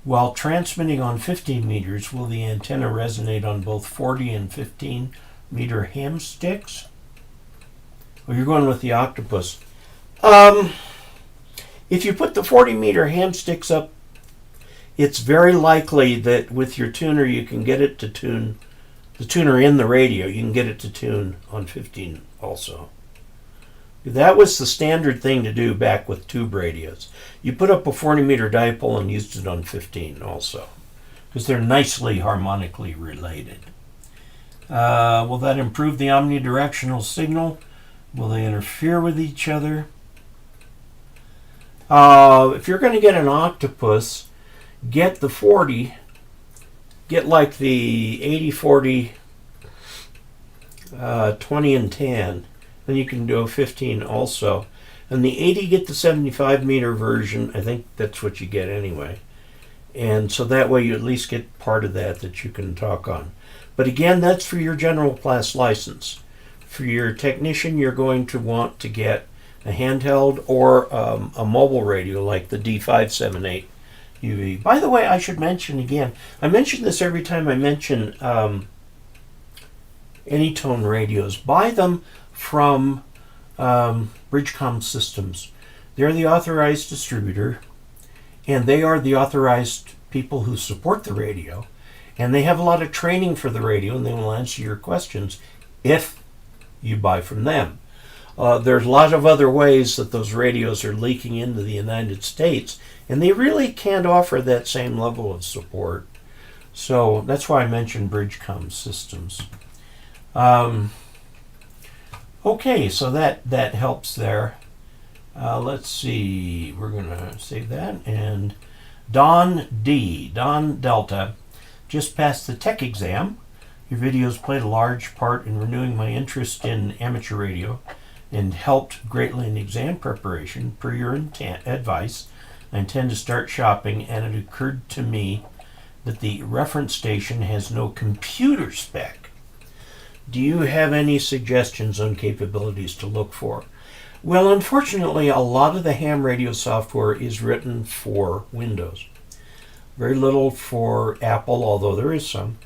S1: While transmitting on 15 meters, will the antenna resonate on both 40 and 15 meter hamsticks? Well, you're going with the Octupus. If you put the 40 meter hamsticks up, it's very likely that with your tuner you can get it to tune, the tuner in the radio, you can get it to tune on 15 also. That was the standard thing to do back with tube radios. You put up a 40 meter dipole and used it on 15 also, because they're nicely harmonically related. Will that improve the omnidirectional signal? Will they interfere with each other? If you're going to get an Octupus, get the 40, get like the 80-40, 20 and 10. Then you can do a 15 also. And the 80, get the 75 meter version. I think that's what you get anyway. And so that way you at least get part of that you can talk on. But again, that's for your general class license. For your technician, you're going to want to get a handheld or a mobile radio like the D578 UV. By the way, I should mention again, I mention this every time I mention Anytone radios. Buy them from Bridgecom Systems. They're the authorized distributor, and they are the authorized people who support the radio, and they have a lot of training for the radio, and they will answer your questions if you buy from them. There's a lot of other ways that those radios are leaking into the United States, and they really can't offer that same level of support. So that's why I mentioned Bridgecom Systems. Okay, so that helps there. Let's see, we're going to save that. And Don Delta, just passed the tech exam. Your videos played a large part in renewing my interest in amateur radio and helped greatly in exam preparation. Per your advice, I intend to start shopping, and it occurred to me that the reference station has no computer spec. Do you have any suggestions on capabilities to look for? Well, unfortunately, a lot of the ham radio software is written for Windows. Very little for Apple, although there is some.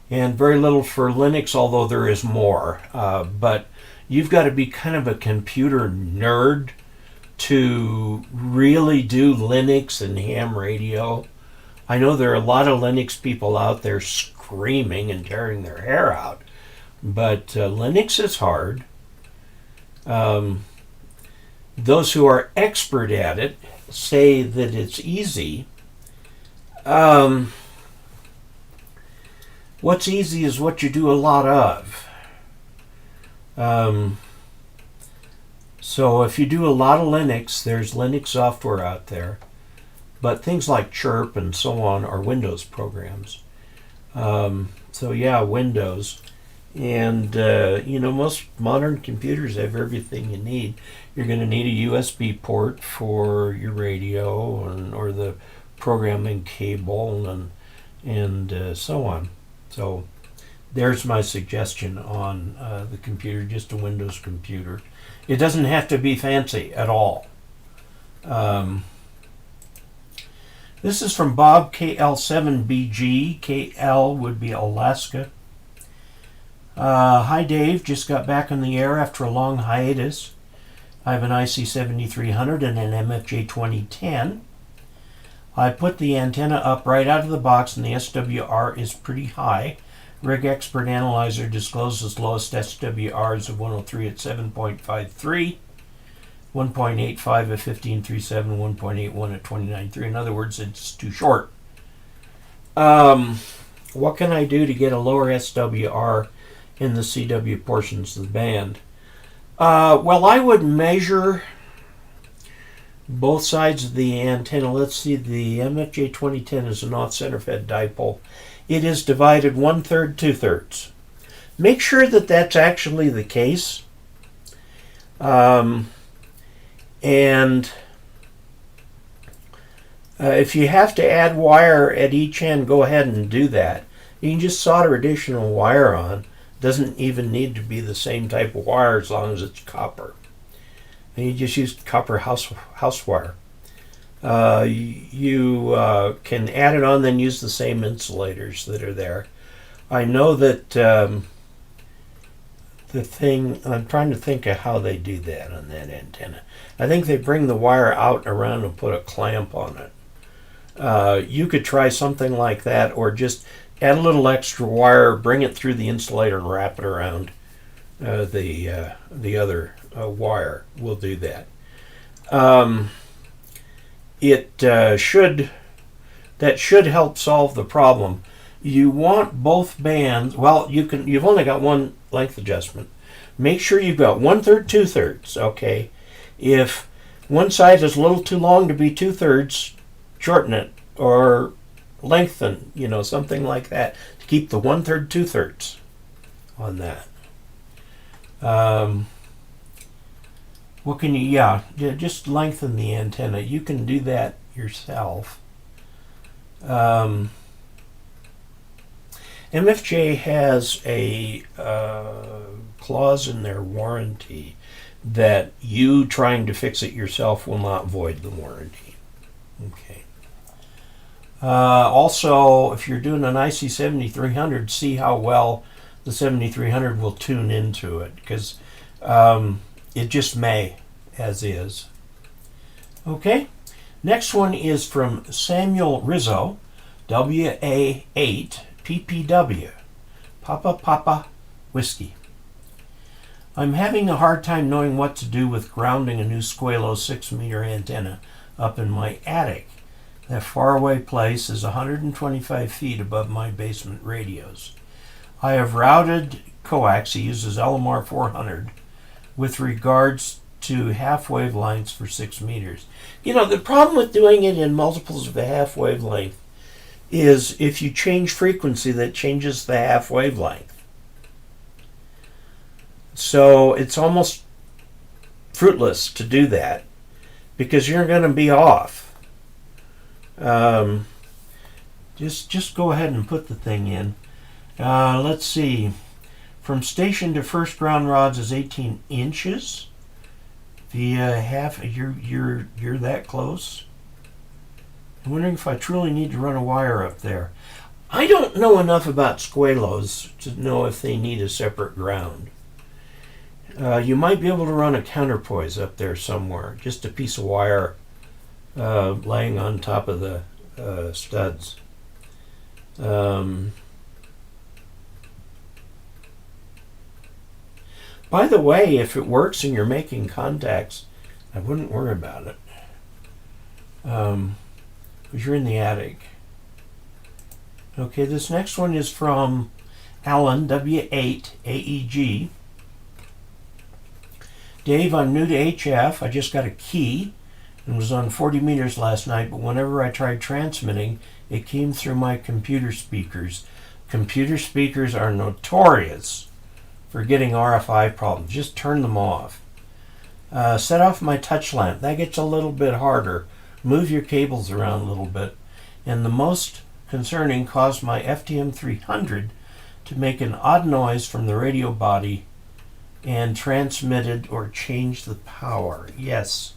S1: And very little for Linux, although there is more. But you've got to be kind of a computer nerd to really do Linux and ham radio. I know there are a lot of Linux people out there screaming and tearing their hair out. But Linux is hard. Those who are expert at it say that it's easy. What's easy is what you do a lot of. So if you do a lot of Linux, there's Linux software out there. But things like Chirp and so on are Windows programs. So yeah, Windows. And, most modern computers have everything you need. You're going to need a USB port for your radio or the programming cable and so on. So there's my suggestion on the computer, just a Windows computer. It doesn't have to be fancy at all. This is from Bob KL7BG. KL would be Alaska. Hi Dave, just got back on the air after a long hiatus. I have an IC7300 and an MFJ 2010. I put the antenna up right out of the box and the SWR is pretty high. Rig Expert Analyzer discloses lowest SWRs of 103 at 7.53, 1.85 at 15.37, 1.81 at 29.3. In other words, it's too short. What can I do to get a lower SWR in the CW portions of the band? Well, I would measure both sides of the antenna. Let's see, the MFJ 2010 is an off-center fed dipole. It is divided 1/3, 2/3. Make sure that that's actually the case. If you have to add wire at each end, go ahead and do that. You can just solder additional wire on. Doesn't even need to be the same type of wire as long as it's copper. And you just use copper house wire. You can add it on, then use the same insulators that are there. I know that the thing, I'm trying to think of how they do that on that antenna. I think they bring the wire out and around and put a clamp on it. You could try something like that, or just add a little extra wire, bring it through the insulator and wrap it around the other wire. Will do that. That should help solve the problem. You want both bands. Well, you've only got one length adjustment. Make sure you've got 1/3, 2/3. Okay, if one side is a little too long to be 2/3, shorten it or lengthen. Something like that to keep the 1/3, 2/3 on that. What can you? Yeah, just lengthen the antenna. You can do that yourself. MFJ has a clause in their warranty that you trying to fix it yourself will not void the warranty. Okay. Also, if you're doing an IC 7300, see how well the 7300 will tune into it, because it just may, as is. Okay. Next one is from Samuel Rizzo, W8AEG Papa Whiskey. I'm having a hard time knowing what to do with grounding a new Squalo 6-meter antenna up in my attic. That faraway place is 125 feet above my basement radios. I have routed coax, he uses LMR 400, with regards to half wavelengths for 6 meters. The problem with doing it in multiples of a half wavelength is if you change frequency, that changes the half wavelength. So it's almost fruitless to do that because you're going to be off. Just go ahead and put the thing in. Let's see. From station to first ground rods is 18 inches. The half, you're that close. I'm wondering if I truly need to run a wire up there. I don't know enough about Squalos to know if they need a separate ground. You might be able to run a counterpoise up there somewhere, just a piece of wire laying on top of the studs. By the way, if it works and you're making contacts, I wouldn't worry about it. Because you're in the attic. Okay, this next one is from Alan, W8AEG. Dave, I'm new to HF. I just got a key and was on 40 meters last night, but whenever I tried transmitting, it came through my computer speakers. Computer speakers are notorious for getting RFI problems. Just turn them off. Set off my touch lamp. That gets a little bit harder. Move your cables around a little bit. And the most concerning, caused my FTM 300 to make an odd noise from the radio body and transmitted or changed the power. Yes.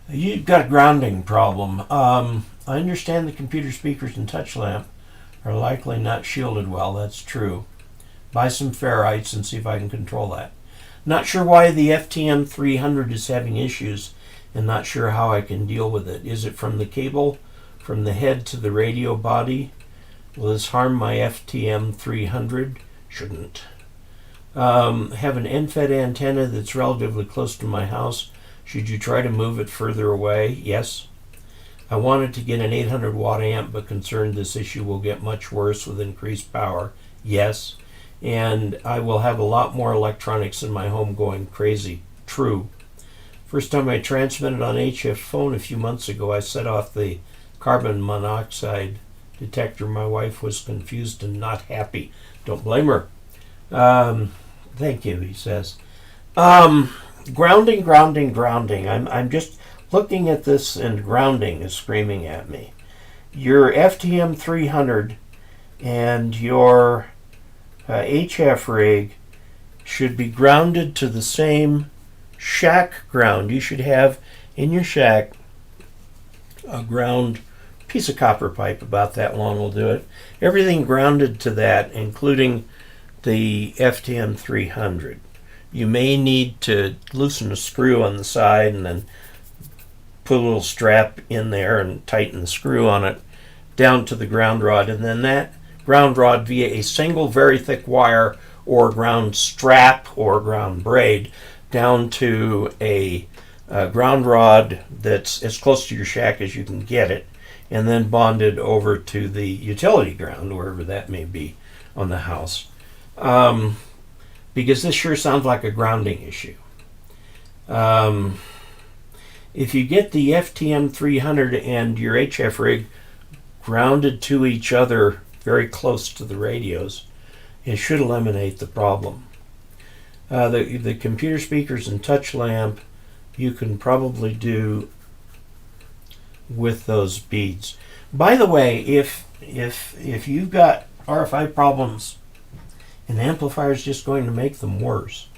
S1: You've got a grounding problem. I understand the computer speakers and touch lamp are likely not shielded well. That's true. Buy some ferrites and see if I can control that. Not sure why the FTM 300 is having issues and not sure how I can deal with it. Is it from the cable, from the head to the radio body? Will this harm my FTM 300? Shouldn't. Have an end-fed antenna that's relatively close to my house. Should you try to move it further away? Yes. I wanted to get an 800 watt amp, but concerned this issue will get much worse with increased power. Yes. And I will have a lot more electronics in my home going crazy. True. First time I transmitted on HF phone a few months ago, I set off the carbon monoxide detector. My wife was confused and not happy. Don't blame her. Thank you, he says. Grounding. I'm just looking at this and grounding is screaming at me. Your FTM 300 and your HF rig should be grounded to the same shack ground. You should have in your shack a ground piece of copper pipe about that long will do it. Everything grounded to that, including the FTM 300. You may need to loosen a screw on the side and then put a little strap in there and tighten the screw on it down to the ground rod, and then that ground rod via a single very thick wire or ground strap or ground braid down to a ground rod that's as close to your shack as you can get it, and then bonded over to the utility ground, wherever that may be on the house. Because this sure sounds like a grounding issue. If you get the FTM 300 and your HF rig grounded to each other very close to the radios, it should eliminate the problem. The computer speakers and touch lamp you can probably do with those beads. By the way, if you've got RFI problems, an amplifier is just going to make them worse.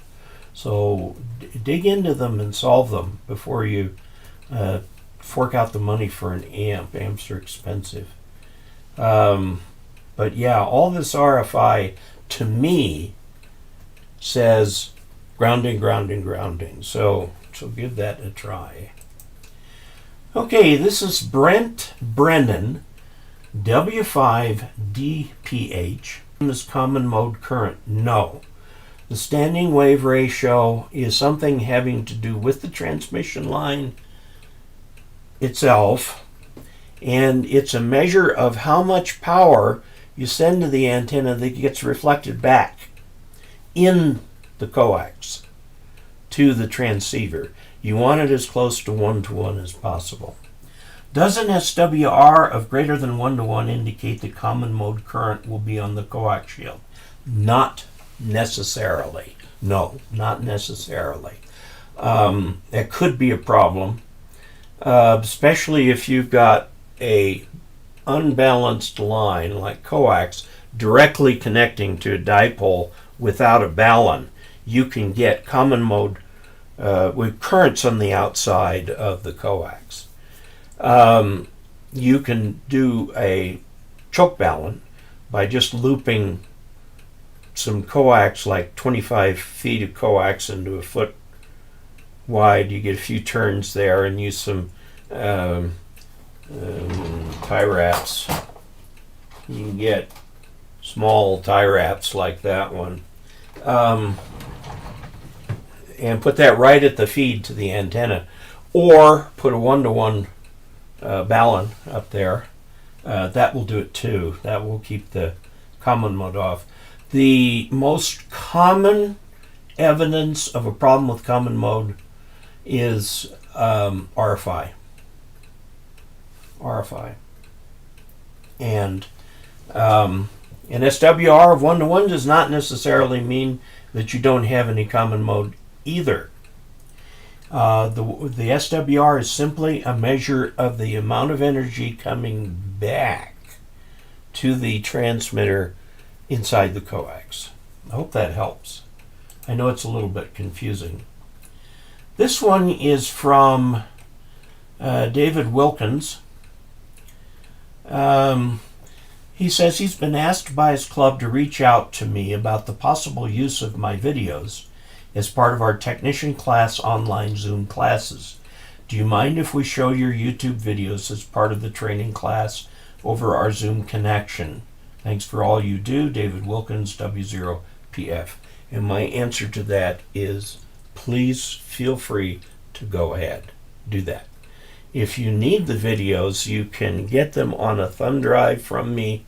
S1: So dig into them and solve them before you fork out the money for an amp. Amps are expensive. But yeah, all this RFI to me says grounding, grounding, grounding. So give that a try. Okay, this is Brent Brenden W5DPH. Is common mode current? No. The standing wave ratio is something having to do with the transmission line itself, and it's a measure of how much power you send to the antenna that gets reflected back in the coax to the transceiver. You want it as close to 1-to-1 as possible. Does an SWR of greater than 1-to-1 indicate that common mode current will be on the coax shield? Not necessarily. No, not necessarily. It could be a problem, especially if you've got a unbalanced line like coax directly connecting to a dipole without a balun. You can get common mode with currents on the outside of the coax. You can do a choke balun by just looping some coax, like 25 feet of coax into a foot wide. You get a few turns there and use some tie wraps. You can get small tie wraps like that one. And put that right at the feed to the antenna. Or put a 1-to-1 balun up there. That will do it too. That will keep the common mode off. The most common evidence of a problem with common mode is RFI. And an SWR of 1-to-1 does not necessarily mean that you don't have any common mode either. The SWR is simply a measure of the amount of energy coming back to the transmitter inside the coax. I hope that helps. I know it's a little bit confusing. This one is from David Wilkins. He says he's been asked by his club to reach out to me about the possible use of my videos as part of our technician class online Zoom classes. Do you mind if we show your YouTube videos as part of the training class over our Zoom connection? Thanks for all you do, David Wilkins, W0PF. And my answer to that is, please feel free to go ahead. Do that. If you need the videos, you can get them on a thumb drive from me.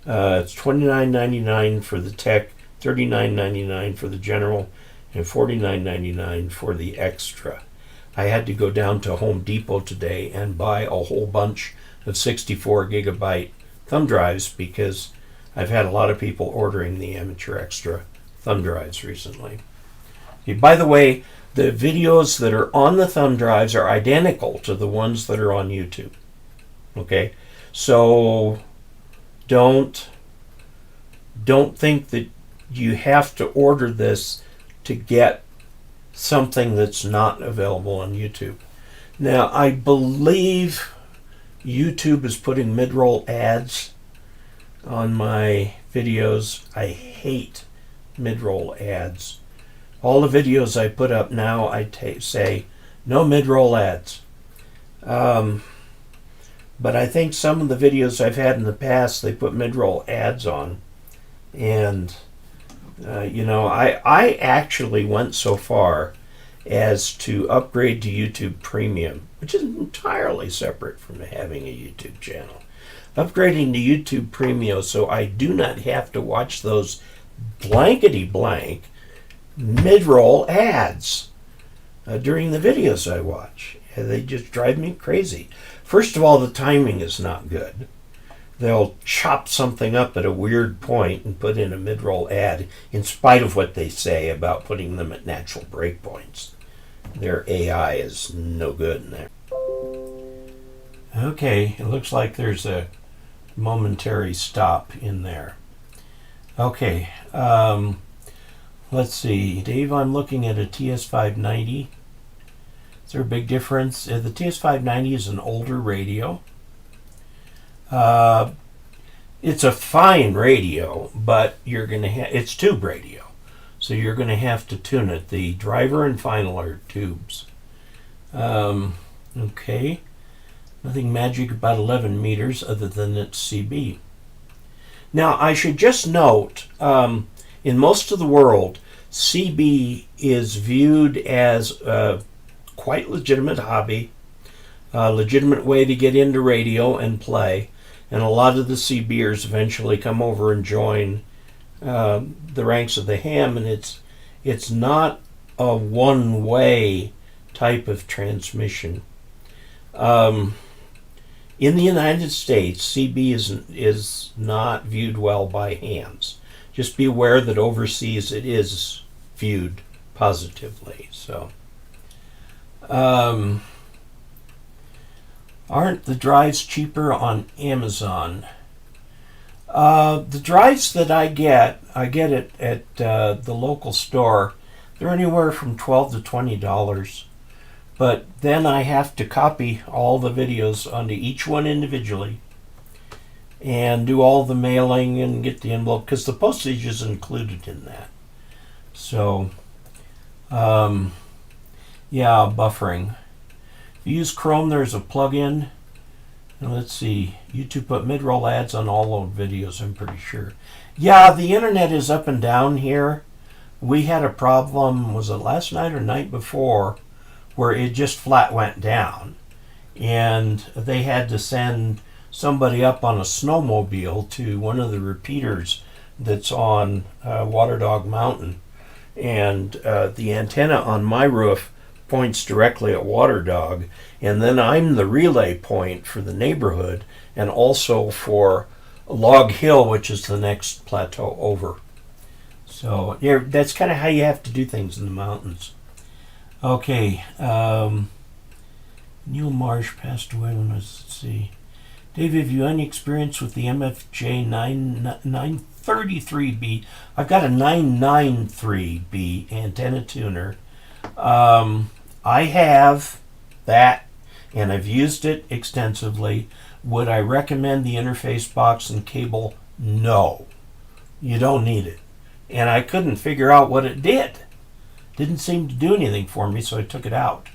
S1: It's $29.99 for the tech, $39.99 for the general, and $49.99 for the extra. I had to go down to Home Depot today and buy a whole bunch of 64 gigabyte thumb drives because I've had a lot of people ordering the Amateur Extra thumb drives recently. Okay, by the way, the videos that are on the thumb drives are identical to the ones that are on YouTube. Okay, so don't think that you have to order this to get something that's not available on YouTube. Now, I believe YouTube is putting mid-roll ads on my videos. I hate mid-roll ads. All the videos I put up now, I say no mid-roll ads. But I think some of the videos I've had in the past, they put mid-roll ads on. And, I actually went so far as to upgrade to YouTube Premium, which is entirely separate from having a YouTube channel. Upgrading to YouTube Premium so I do not have to watch those blankety blank mid-roll ads during the videos I watch. They just drive me crazy. First of all, the timing is not good. They'll chop something up at a weird point and put in a mid-roll ad in spite of what they say about putting them at natural breakpoints. Their AI is no good in there. Okay, it looks like there's a momentary stop in there. Okay, let's see. Dave, I'm looking at a TS590. Is there a big difference? The TS590 is an older radio. It's a fine radio, but you're going to it's tube radio, so you're going to have to tune it. The driver and final are tubes. Okay, nothing magic about 11 meters other than its CB. Now, I should just note, in most of the world, CB is viewed as a quite legitimate hobby, a legitimate way to get into radio and play. And a lot of the CBers eventually come over and join the ranks of the ham, and it's not a one-way type of transmission. In the United States, CB is not viewed well by hams. Just be aware that overseas it is viewed positively. So, aren't the drives cheaper on Amazon? The drives that I get it at the local store. They're anywhere from $12 to $20. But then I have to copy all the videos onto each one individually and do all the mailing and get the envelope, because the postage is included in that. So, yeah, buffering. If you use Chrome, there's a plugin. And let's see, YouTube put mid-roll ads on all old videos, I'm pretty sure. Yeah, the internet is up and down here. We had a problem, was it last night or night before, where it just flat went down. And they had to send somebody up on a snowmobile to one of the repeaters that's on Water Dog Mountain. And the antenna on my roof points directly at Water Dog, and then I'm the relay point for the neighborhood and also for Log Hill, which is the next plateau over. So yeah, that's kind of how you have to do things in the mountains. Okay, Neil Marsh passed away when let's see. Dave, have you any experience with the MFJ 933B? I've got a 993B antenna tuner. I have that, and I've used it extensively. Would I recommend the interface box and cable? No. You don't need it. And I couldn't figure out what it did. Didn't seem to do anything for me, so I took it out.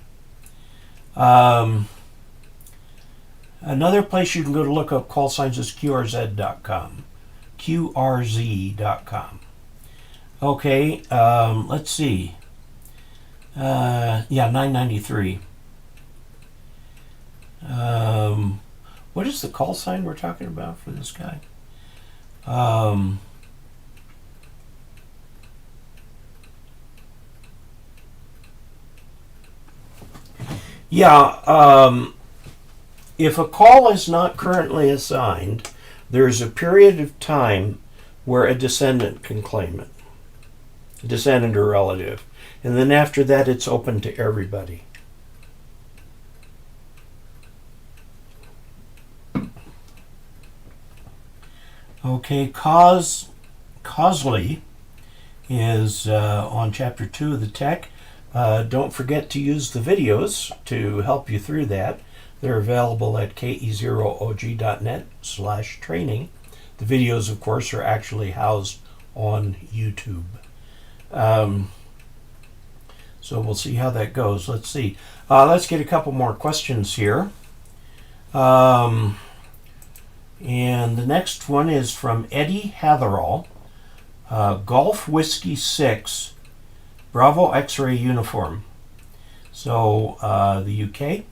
S1: Another place you can go to look up call signs is QRZ.com. QRZ.com. Okay, let's see. Yeah, 993. What is the call sign we're talking about for this guy? Yeah, if a call is not currently assigned, there's a period of time where a descendant can claim it. A descendant or relative. And then after that, it's open to everybody. Okay, Causely is on Chapter 2 of the tech. Don't forget to use the videos to help you through that. They're available at KE0OG.net/training. The videos, of course, are actually housed on YouTube. So we'll see how that goes. Let's see. Let's get a couple more questions here. And the next one is from Eddie Hatherall. Golf Whiskey 6, Bravo X-ray uniform. So, the UK.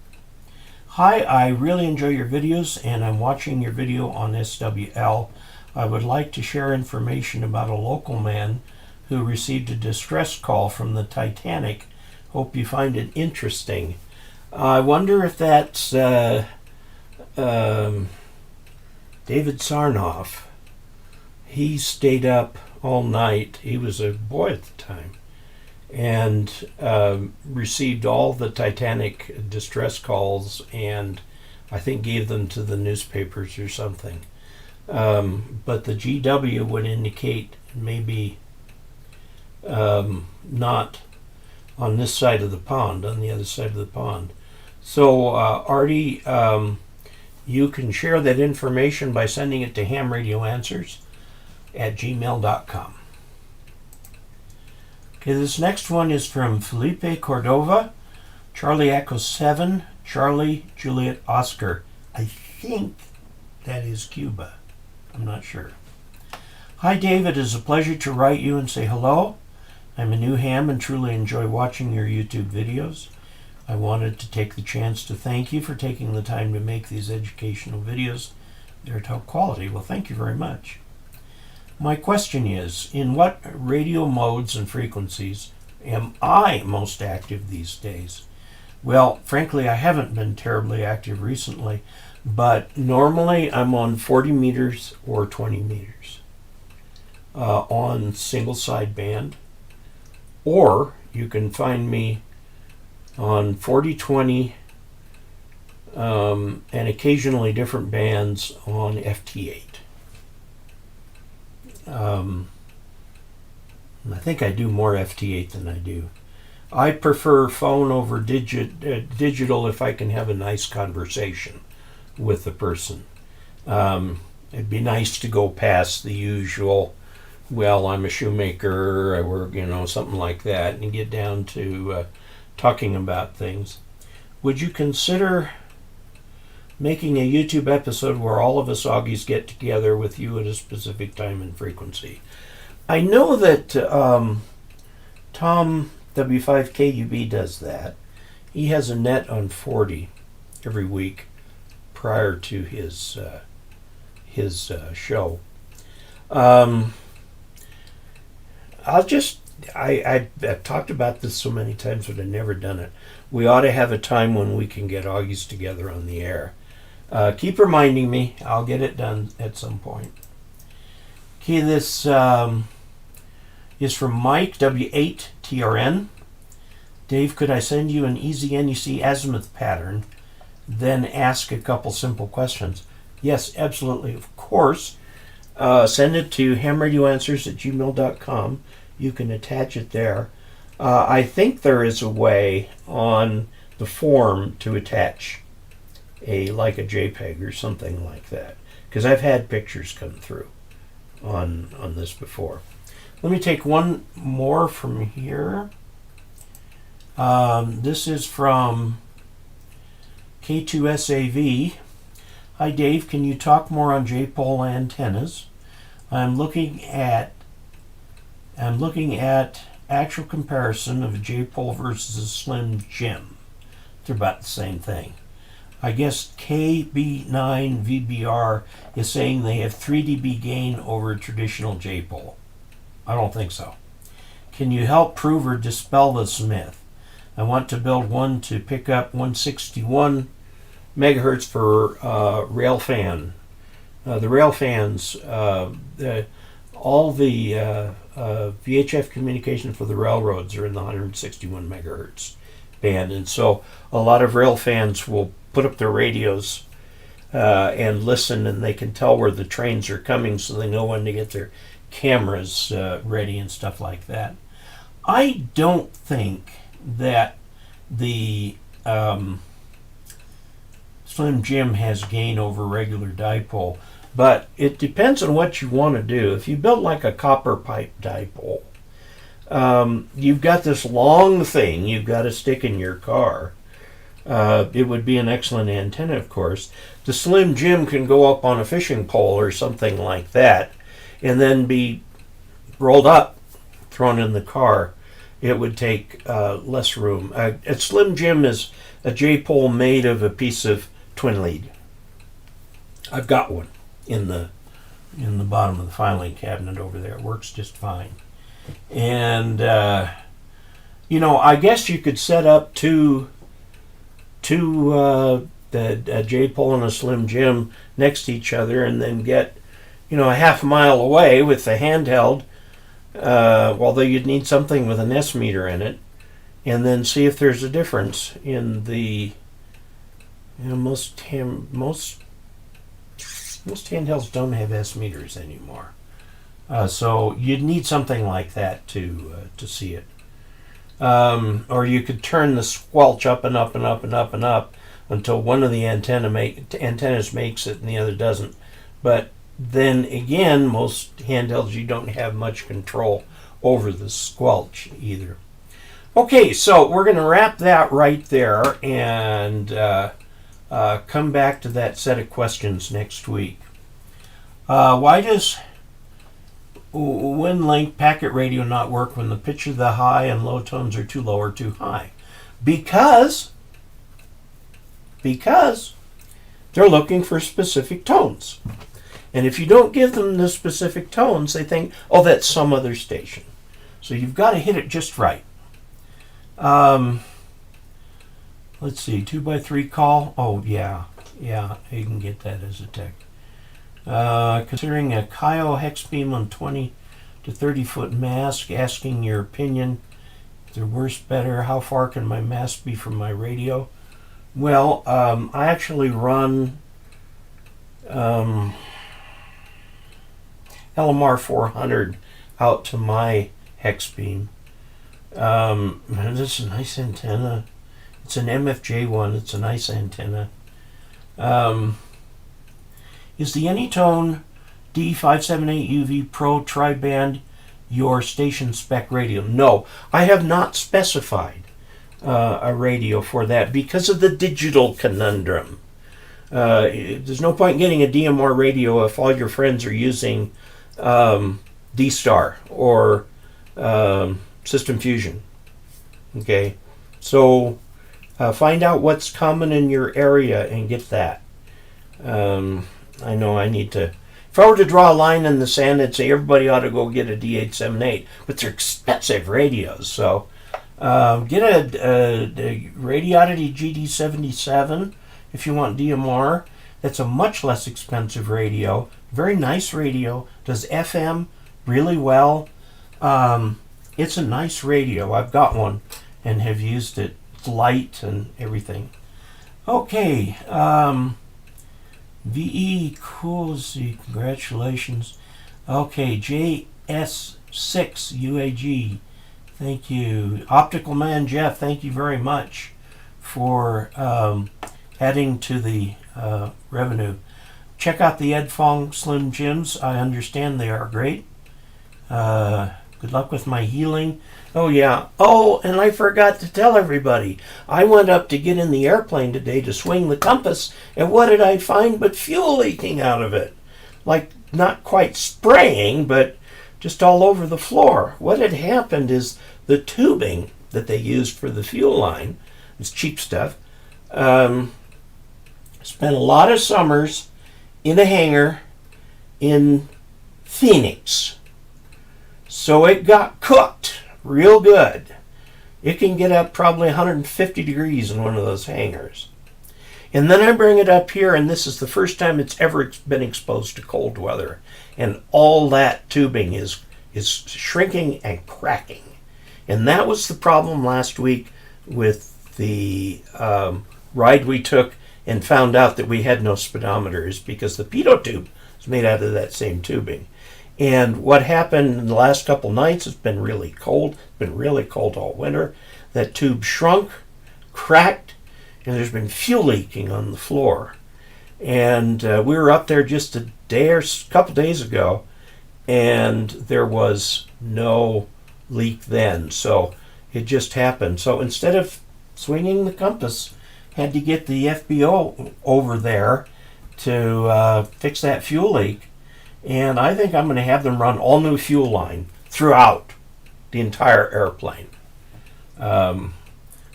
S1: Hi, I really enjoy your videos and I'm watching your video on SWL. I would like to share information about a local man who received a distress call from the Titanic. Hope you find it interesting. I wonder if that's David Sarnoff. He stayed up all night. He was a boy at the time. And received all the Titanic distress calls and I think gave them to the newspapers or something. But the GW would indicate maybe not on this side of the pond, on the other side of the pond. So Artie, you can share that information by sending it to hamradioanswers@gmail.com. Okay, this next one is from Felipe Cordova, Charlie Echo 7, Charlie Juliet Oscar. I think that is Cuba. I'm not sure. Hi David, it is a pleasure to write you and say hello. I'm a new ham and truly enjoy watching your YouTube videos. I wanted to take the chance to thank you for taking the time to make these educational videos. They're top quality. Well, thank you very much. My question is, in what radio modes and frequencies am I most active these days? Well, frankly, I haven't been terribly active recently, but normally I'm on 40 meters or 20 meters on single sideband, or you can find me on 40, 20, and occasionally different bands on FT8. I think I do more FT8 than I do. I prefer phone over digital if I can have a nice conversation with the person. It'd be nice to go past the usual, well, I'm a shoemaker, I work, something like that, and get down to talking about things. Would you consider making a YouTube episode where all of us Augies get together with you at a specific time and frequency? I know that Tom W5KUB does that. He has a net on 40 every week prior to his show. I've talked about this so many times, but I've never done it. We ought to have a time when we can get Augies together on the air. Keep reminding me. I'll get it done at some point. Okay, this is from Mike W8TRN. Dave, could I send you an easy NEC azimuth pattern, then ask a couple simple questions? Yes, absolutely, of course. Send it to hamradioanswers@gmail.com. You can attach it there. I think there is a way on the form to attach like a JPEG or something like that, because I've had pictures come through on this before. Let me take one more from here. This is from K2SAV. Hi Dave, can you talk more on J-pole antennas? I'm looking at actual comparison of a J-pole versus a Slim Jim. They're about the same thing. I guess KB9VBR is saying they have 3 dB gain over a traditional J-pole. I don't think so. Can you help prove or dispel this myth? I want to build one to pick up 161 megahertz for rail fan. The rail fans, all the VHF communication for the railroads are in the 161 megahertz band, and so a lot of rail fans will put up their radios and listen, and they can tell where the trains are coming, so they know when to get their cameras ready and stuff like that. I don't think that the Slim Jim has gain over regular dipole, but it depends on what you want to do. If you build like a copper pipe dipole, you've got this long thing you've got to stick in your car. It would be an excellent antenna, of course. The Slim Jim can go up on a fishing pole or something like that, and then be rolled up, thrown in the car. It would take less room. A Slim Jim is a J-pole made of a piece of twin lead. I've got one in the bottom of the filing cabinet over there. It works just fine. And I guess you could set up two a J-pole and a Slim Jim next to each other, and then get a half mile away with the handheld, although you'd need something with an S meter in it, and then see if there's a difference in the most handhelds don't have S meters anymore, so you'd need something like that to see it. Or you could turn the squelch up and up and up and up and up until one of the antennas makes it and the other doesn't. But then again, most handhelds, you don't have much control over the squelch either. Okay, so we're going to wrap that right there and come back to that set of questions next week. Why does WinLink packet radio not work when the pitch of the high and low tones are too low or too high? Because they're looking for specific tones. And if you don't give them the specific tones, they think, oh, that's some other station. So you've got to hit it just right. Let's see, 2x3 call. Oh, yeah, you can get that as a tech. Considering a KE0OG hex beam on 20 to 30 foot mask, asking your opinion. Is there worse, better? How far can my mask be from my radio? Well, I actually run LMR 400 out to my hex beam. This is a nice antenna. It's an MFJ one. It's a nice antenna. Is the Anytone D578 UV Pro tri-band your station spec radio? No, I have not specified a radio for that because of the digital conundrum. There's no point in getting a DMR radio if all your friends are using D-Star or System Fusion. Okay, so find out what's common in your area and get that. I know I need to. If I were to draw a line in the sand, I'd say everybody ought to go get a D878, but they're expensive radios. So get a Radioddity GD77 if you want DMR. That's a much less expensive radio. Very nice radio. Does FM really well. It's a nice radio. I've got one and have used it. It's light and everything. Okay. VE KE0OG, congratulations. Okay, JS6UAG, thank you. Optical Man Jeff, thank you very much for adding to the revenue. Check out the Ed Fong Slim Jims. I understand they are great. Good luck with my healing. Oh, yeah. Oh, and I forgot to tell everybody. I went up to get in the airplane today to swing the compass, and what did I find but fuel leaking out of it? Like, not quite spraying, but just all over the floor. What had happened is the tubing that they used for the fuel line, it's cheap stuff, spent a lot of summers in a hangar in Phoenix. So it got cooked real good. It can get up probably 150 degrees in one of those hangars. And then I bring it up here, and this is the first time it's ever been exposed to cold weather. And all that tubing is shrinking and cracking. And that was the problem last week with the ride we took and found out that we had no speedometers because the pitot tube is made out of that same tubing. And what happened in the last couple nights, it's been really cold. It's been really cold all winter. That tube shrunk, cracked, and there's been fuel leaking on the floor. And we were up there just a day or a couple days ago, and there was no leak then. So it just happened. So instead of swinging the compass, had to get the FBO over there to fix that fuel leak. And I think I'm going to have them run all new fuel line throughout the entire airplane.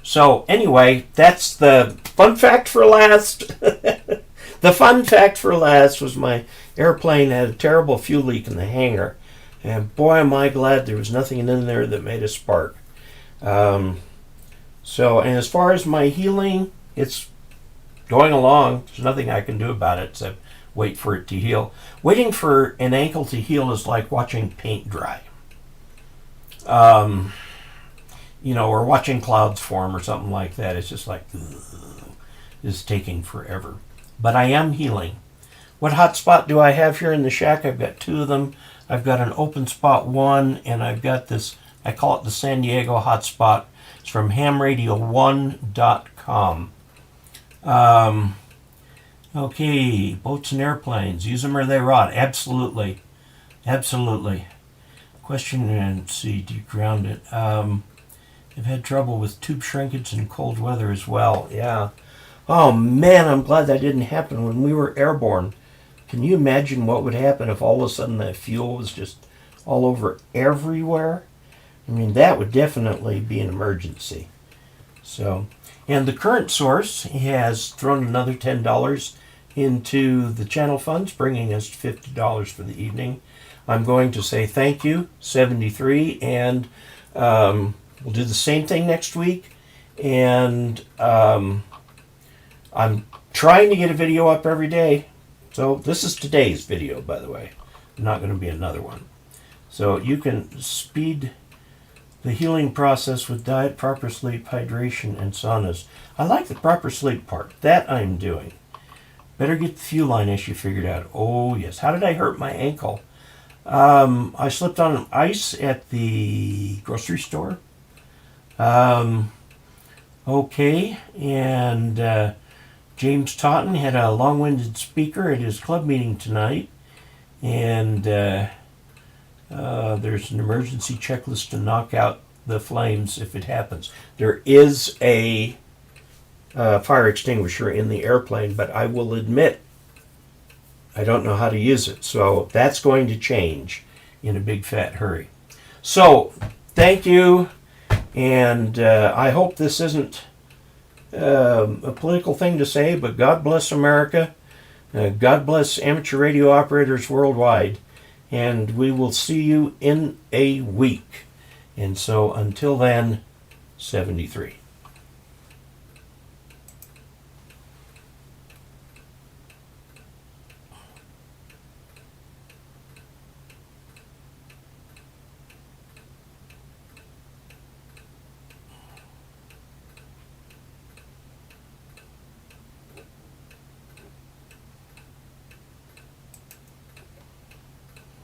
S1: So anyway, that's the fun fact for last. The fun fact for last was my airplane had a terrible fuel leak in the hangar. And boy, am I glad there was nothing in there that made a spark. And as far as my healing, it's going along. There's nothing I can do about it except wait for it to heal. Waiting for an ankle to heal is like watching paint dry. Or watching clouds form or something like that. It's just like, ugh, it's taking forever. But I am healing. What hotspot do I have here in the shack? I've got two of them. I've got an open spot 1, and I've got this, I call it the San Diego hotspot. It's from hamradio1.com. Okay, boats and airplanes. Use them or they rot. Absolutely. Absolutely. Question, and see, do you ground it? I've had trouble with tube shrinkage in cold weather as well. Yeah. Oh man, I'm glad that didn't happen when we were airborne. Can you imagine what would happen if all of a sudden that fuel was just all over everywhere? I mean, that would definitely be an emergency. So, and the current source has thrown another $10 into the channel funds, bringing us to $50 for the evening. I'm going to say thank you, 73, and we'll do the same thing next week. And I'm trying to get a video up every day. So this is today's video, by the way. Not going to be another one. So you can speed the healing process with diet, proper sleep, hydration, and saunas. I like the proper sleep part. That I'm doing. Better get the fuel line issue figured out. Oh, yes. How did I hurt my ankle? I slipped on ice at the grocery store. Okay. And James Totten had a long-winded speaker at his club meeting tonight. And there's an emergency checklist to knock out the flames if it happens. There is a fire extinguisher in the airplane, but I will admit I don't know how to use it. So that's going to change in a big fat hurry. So thank you, and I hope this isn't a political thing to say, but God bless America. God bless amateur radio operators worldwide. And we will see you in a week. And so until then, 73.